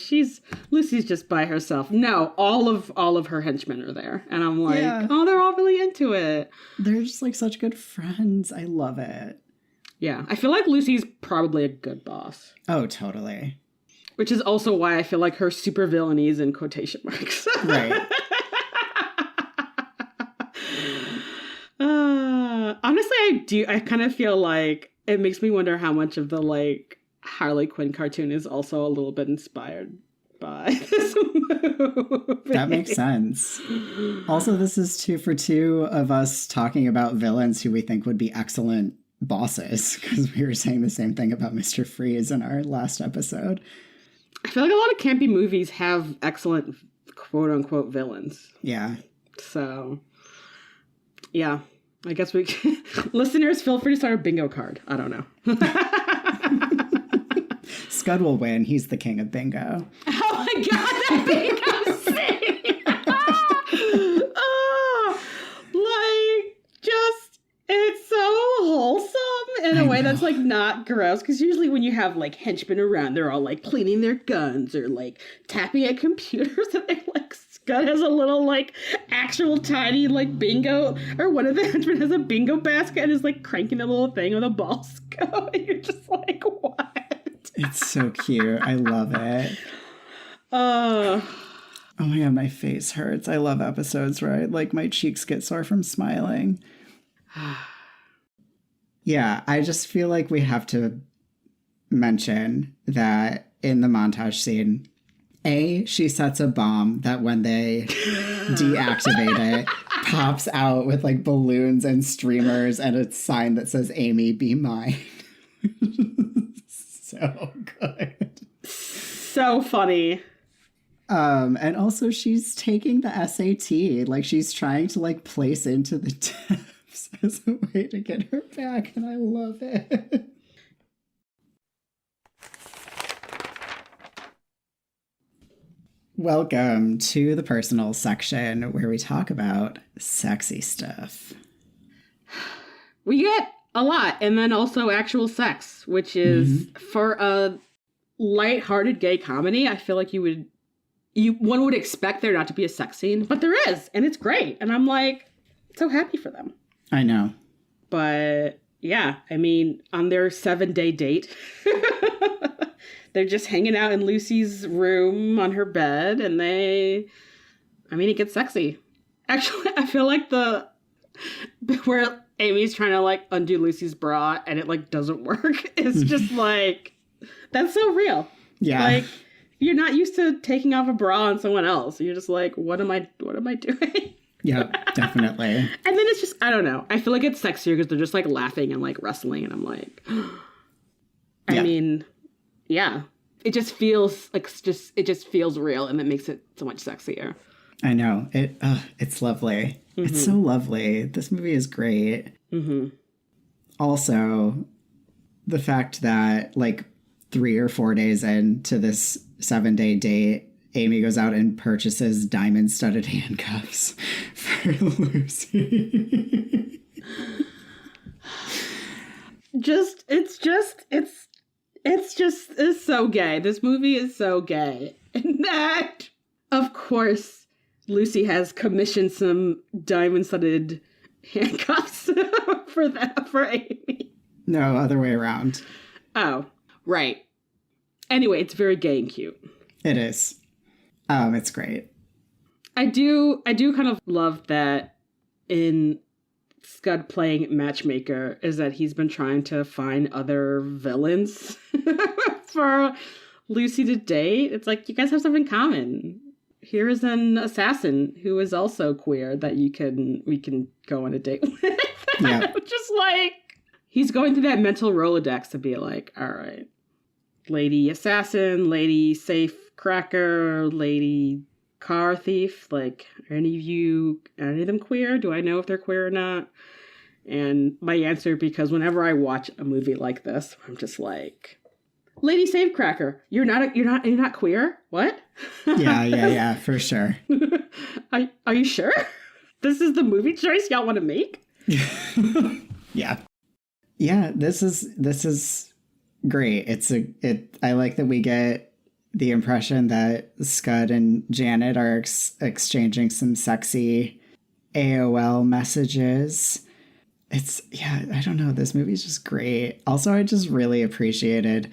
H: Lucy's just by herself. No, all of her henchmen are there, and I'm like, oh, they're all really into it.
G: They're just like such good friends. I love it.
H: Yeah, I feel like Lucy's probably a good boss.
G: Oh, totally.
H: Which is also why I feel like her supervillainy is in quotation marks.
G: Right.
H: Honestly, I kind of feel like it makes me wonder how much of the like Harley Quinn cartoon is also a little bit inspired by this movie.
G: That makes sense. Also, this is 2 for 2 of us talking about villains who we think would be excellent bosses, because we were saying the same thing about Mr. Freeze in our last episode.
H: I feel like a lot of campy movies have excellent quote-unquote villains.
G: Yeah.
H: So, yeah. I guess we listeners, feel free to start a bingo card. I don't know.
G: Scud will win. He's the king of bingo.
H: Oh my god, that bingo scene! Oh, like, just, it's so wholesome in a way that's, like, not gross. Because usually when you have, like, henchmen around, they're all, like, cleaning their guns or, like, tapping at computers. And they're, like, Scud has a little, like, actual tiny, like, bingo. Or one of the henchmen has a bingo basket and is, like, cranking a little thing with a balls go. And you're just like, what?
G: It's so cute. I love it. Oh my god, my face hurts. I love episodes where my cheeks get sore from smiling. Yeah, I just feel like we have to mention that in the montage scene, she sets a bomb that when they deactivate it, pops out with like balloons and streamers and a sign that says, "Amy, be mine." So good.
H: So funny.
G: And also she's taking the SAT. Like she's trying to like place into the tests as a way to get her back. And I love it. Welcome to the personal section where we talk about sexy stuff.
H: We get a lot, and then also actual sex, which is for a lighthearted gay comedy. I feel like one would expect there not to be a sex scene, but there is, and it's great. And I'm like, so happy for them.
G: I know.
H: But yeah, I mean, on their 7-day date, they're just hanging out in Lucy's room on her bed, and it gets sexy. Actually, I feel like where Amy's trying to like undo Lucy's bra and it like doesn't work. It's just like, that's so real.
G: Yeah.
H: Like you're not used to taking off a bra on someone else. You're just like, what am I doing?
G: Yeah, definitely.
H: And then it's just, I don't know. I feel like it's sexier because they're just like laughing and like wrestling, and I'm like, I mean, yeah. It just feels like it just feels real, and it makes it so much sexier.
G: I know. It's lovely. Mm-hmm. It's so lovely. This movie is great. Mm-hmm. Also, the fact that like 3 or 4 days into this 7-day date, Amy goes out and purchases diamond-studded handcuffs for Lucy.
H: It's so gay. This movie is so gay. And that, of course, Lucy has commissioned some diamond-studded handcuffs for Amy.
G: No, other way around.
H: Oh, right. Anyway, it's very gay and cute.
G: It is. It's great.
H: I do kind of love that in Scud playing matchmaker is that he's been trying to find other villains for Lucy to date. It's like, you guys have something in common. Here is an assassin who is also queer that we can go on a date with. Yeah. Just like, he's going through that mental Rolodex to be like, all right, lady assassin, lady safe cracker, lady car thief. Like, are any of them queer? Do I know if they're queer or not? And my answer, because whenever I watch a movie like this, I'm just like, lady safecracker, you're not queer? What?
G: Yeah, for sure.
H: Are you sure? This is the movie choice y'all want to make?
G: Yeah. Yeah, this is great. I like that we get the impression that Scud and Janet are exchanging some sexy AOL messages. I don't know. This movie's just great. Also, I just really appreciated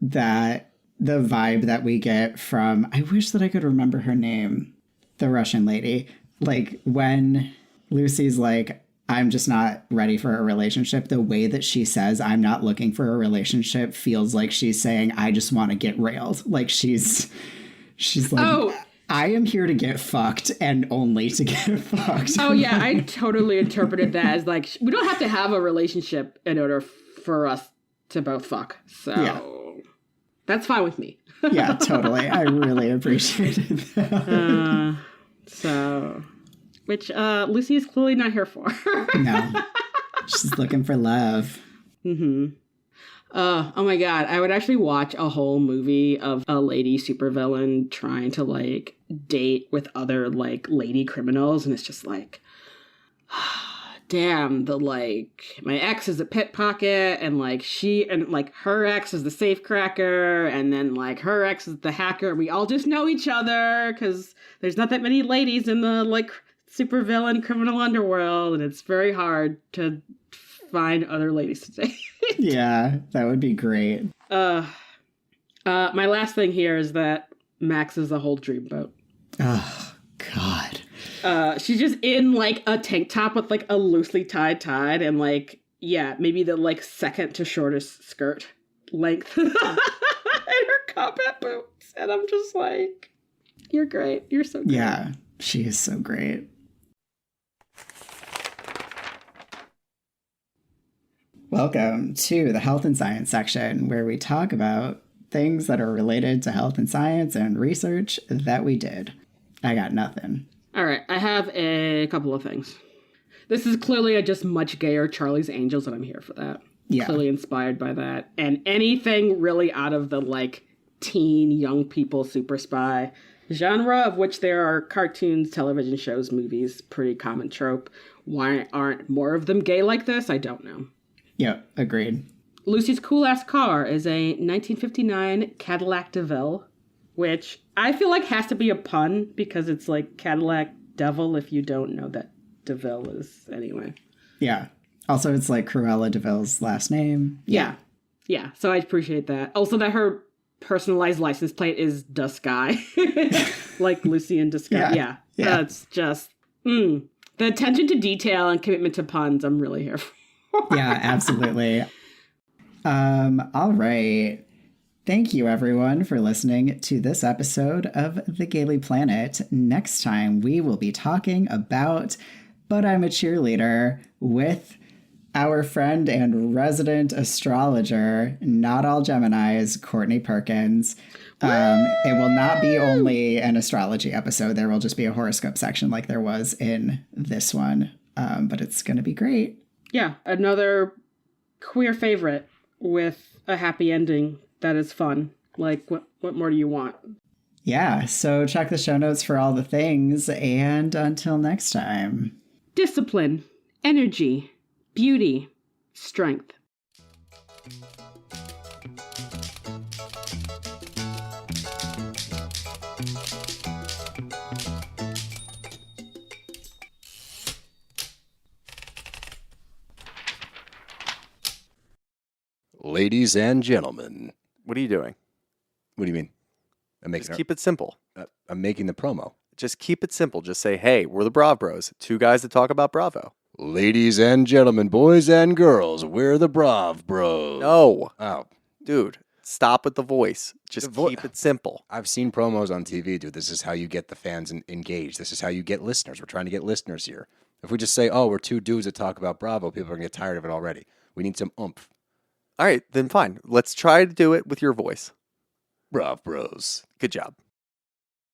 G: that the vibe that we get from, I wish that I could remember her name, the Russian lady. Like when Lucy's like, I'm just not ready for a relationship. The way that she says, I'm not looking for a relationship, feels like she's saying, I just want to get railed. Like she's like, I am here to get fucked and only to get fucked.
H: Oh, yeah. I totally interpreted that as like, we don't have to have a relationship in order for us to both fuck. So that's fine with me.
G: Yeah, totally. I really appreciated that.
H: Which Lucy is clearly not here for.
G: No. She's looking for love.
H: Mm-hmm. Oh my God. I would actually watch a whole movie of a lady supervillain trying to like date with other like lady criminals. And it's just like, damn, my ex is a pickpocket and like her ex is the safecracker and then like her ex is the hacker. We all just know each other because there's not that many ladies in the like supervillain criminal underworld. And it's very hard to find other ladies to date.
G: Yeah, that would be great.
H: My last thing here is that Max is the whole dreamboat.
G: Oh, God.
H: She's just in like a tank top with like a loosely tied tie and like, yeah, maybe the like second to shortest skirt length and her combat boots. And I'm just like, you're great. You're so great.
G: Yeah, she is so great. Welcome to the health and science section, where we talk about things that are related to health and science and research that we did. I got nothing.
H: All right, I have a couple of things. This is clearly a just much gayer Charlie's Angels, and I'm here for that.
G: Yeah.
H: Clearly inspired by that. And anything really out of the, like, teen, young people super spy genre, of which there are cartoons, television shows, movies, pretty common trope. Why aren't more of them gay like this? I don't know.
G: Yep, agreed.
H: Lucy's cool-ass car is a 1959 Cadillac DeVille, which I feel like has to be a pun because it's like Cadillac Devil if you don't know that DeVille is anyway.
G: Yeah. Also, it's like Cruella DeVille's last name.
H: Yeah. So I appreciate that. Also that her personalized license plate is the Sky. Like Lucy in Disguise. Yeah. That's just... The attention to detail and commitment to puns I'm really here for.
G: Yeah, absolutely. All right. Thank you, everyone, for listening to this episode of The Gaily Planet. Next time, we will be talking about But I'm a Cheerleader with our friend and resident astrologer, not all Geminis, Courtney Perkins. It will not be only an astrology episode. There will just be a horoscope section like there was in this one. But it's going to be great.
H: Yeah, another queer favorite with a happy ending that is fun. Like, what more do you want?
G: Yeah, so check the show notes for all the things, and until next time.
H: Discipline, energy, beauty, strength.
M: Ladies and gentlemen.
N: What are you doing?
M: What do you mean?
N: Just keep it simple.
M: I'm making the promo.
N: Just keep it simple. Just say, hey, we're the Brav Bros. Two guys that talk about Bravo.
M: Ladies and gentlemen, boys and girls, we're the Brav Bros.
N: No.
M: Oh.
N: Dude, stop with the voice. Just keep it simple.
M: I've seen promos on TV, dude. This is how you get the fans engaged. This is how you get listeners. We're trying to get listeners here. If we just say, oh, we're two dudes that talk about Bravo, people are going to get tired of it already. We need some oomph.
N: All right, then fine. Let's try to do it with your voice.
M: Brav Bros.
N: Good job.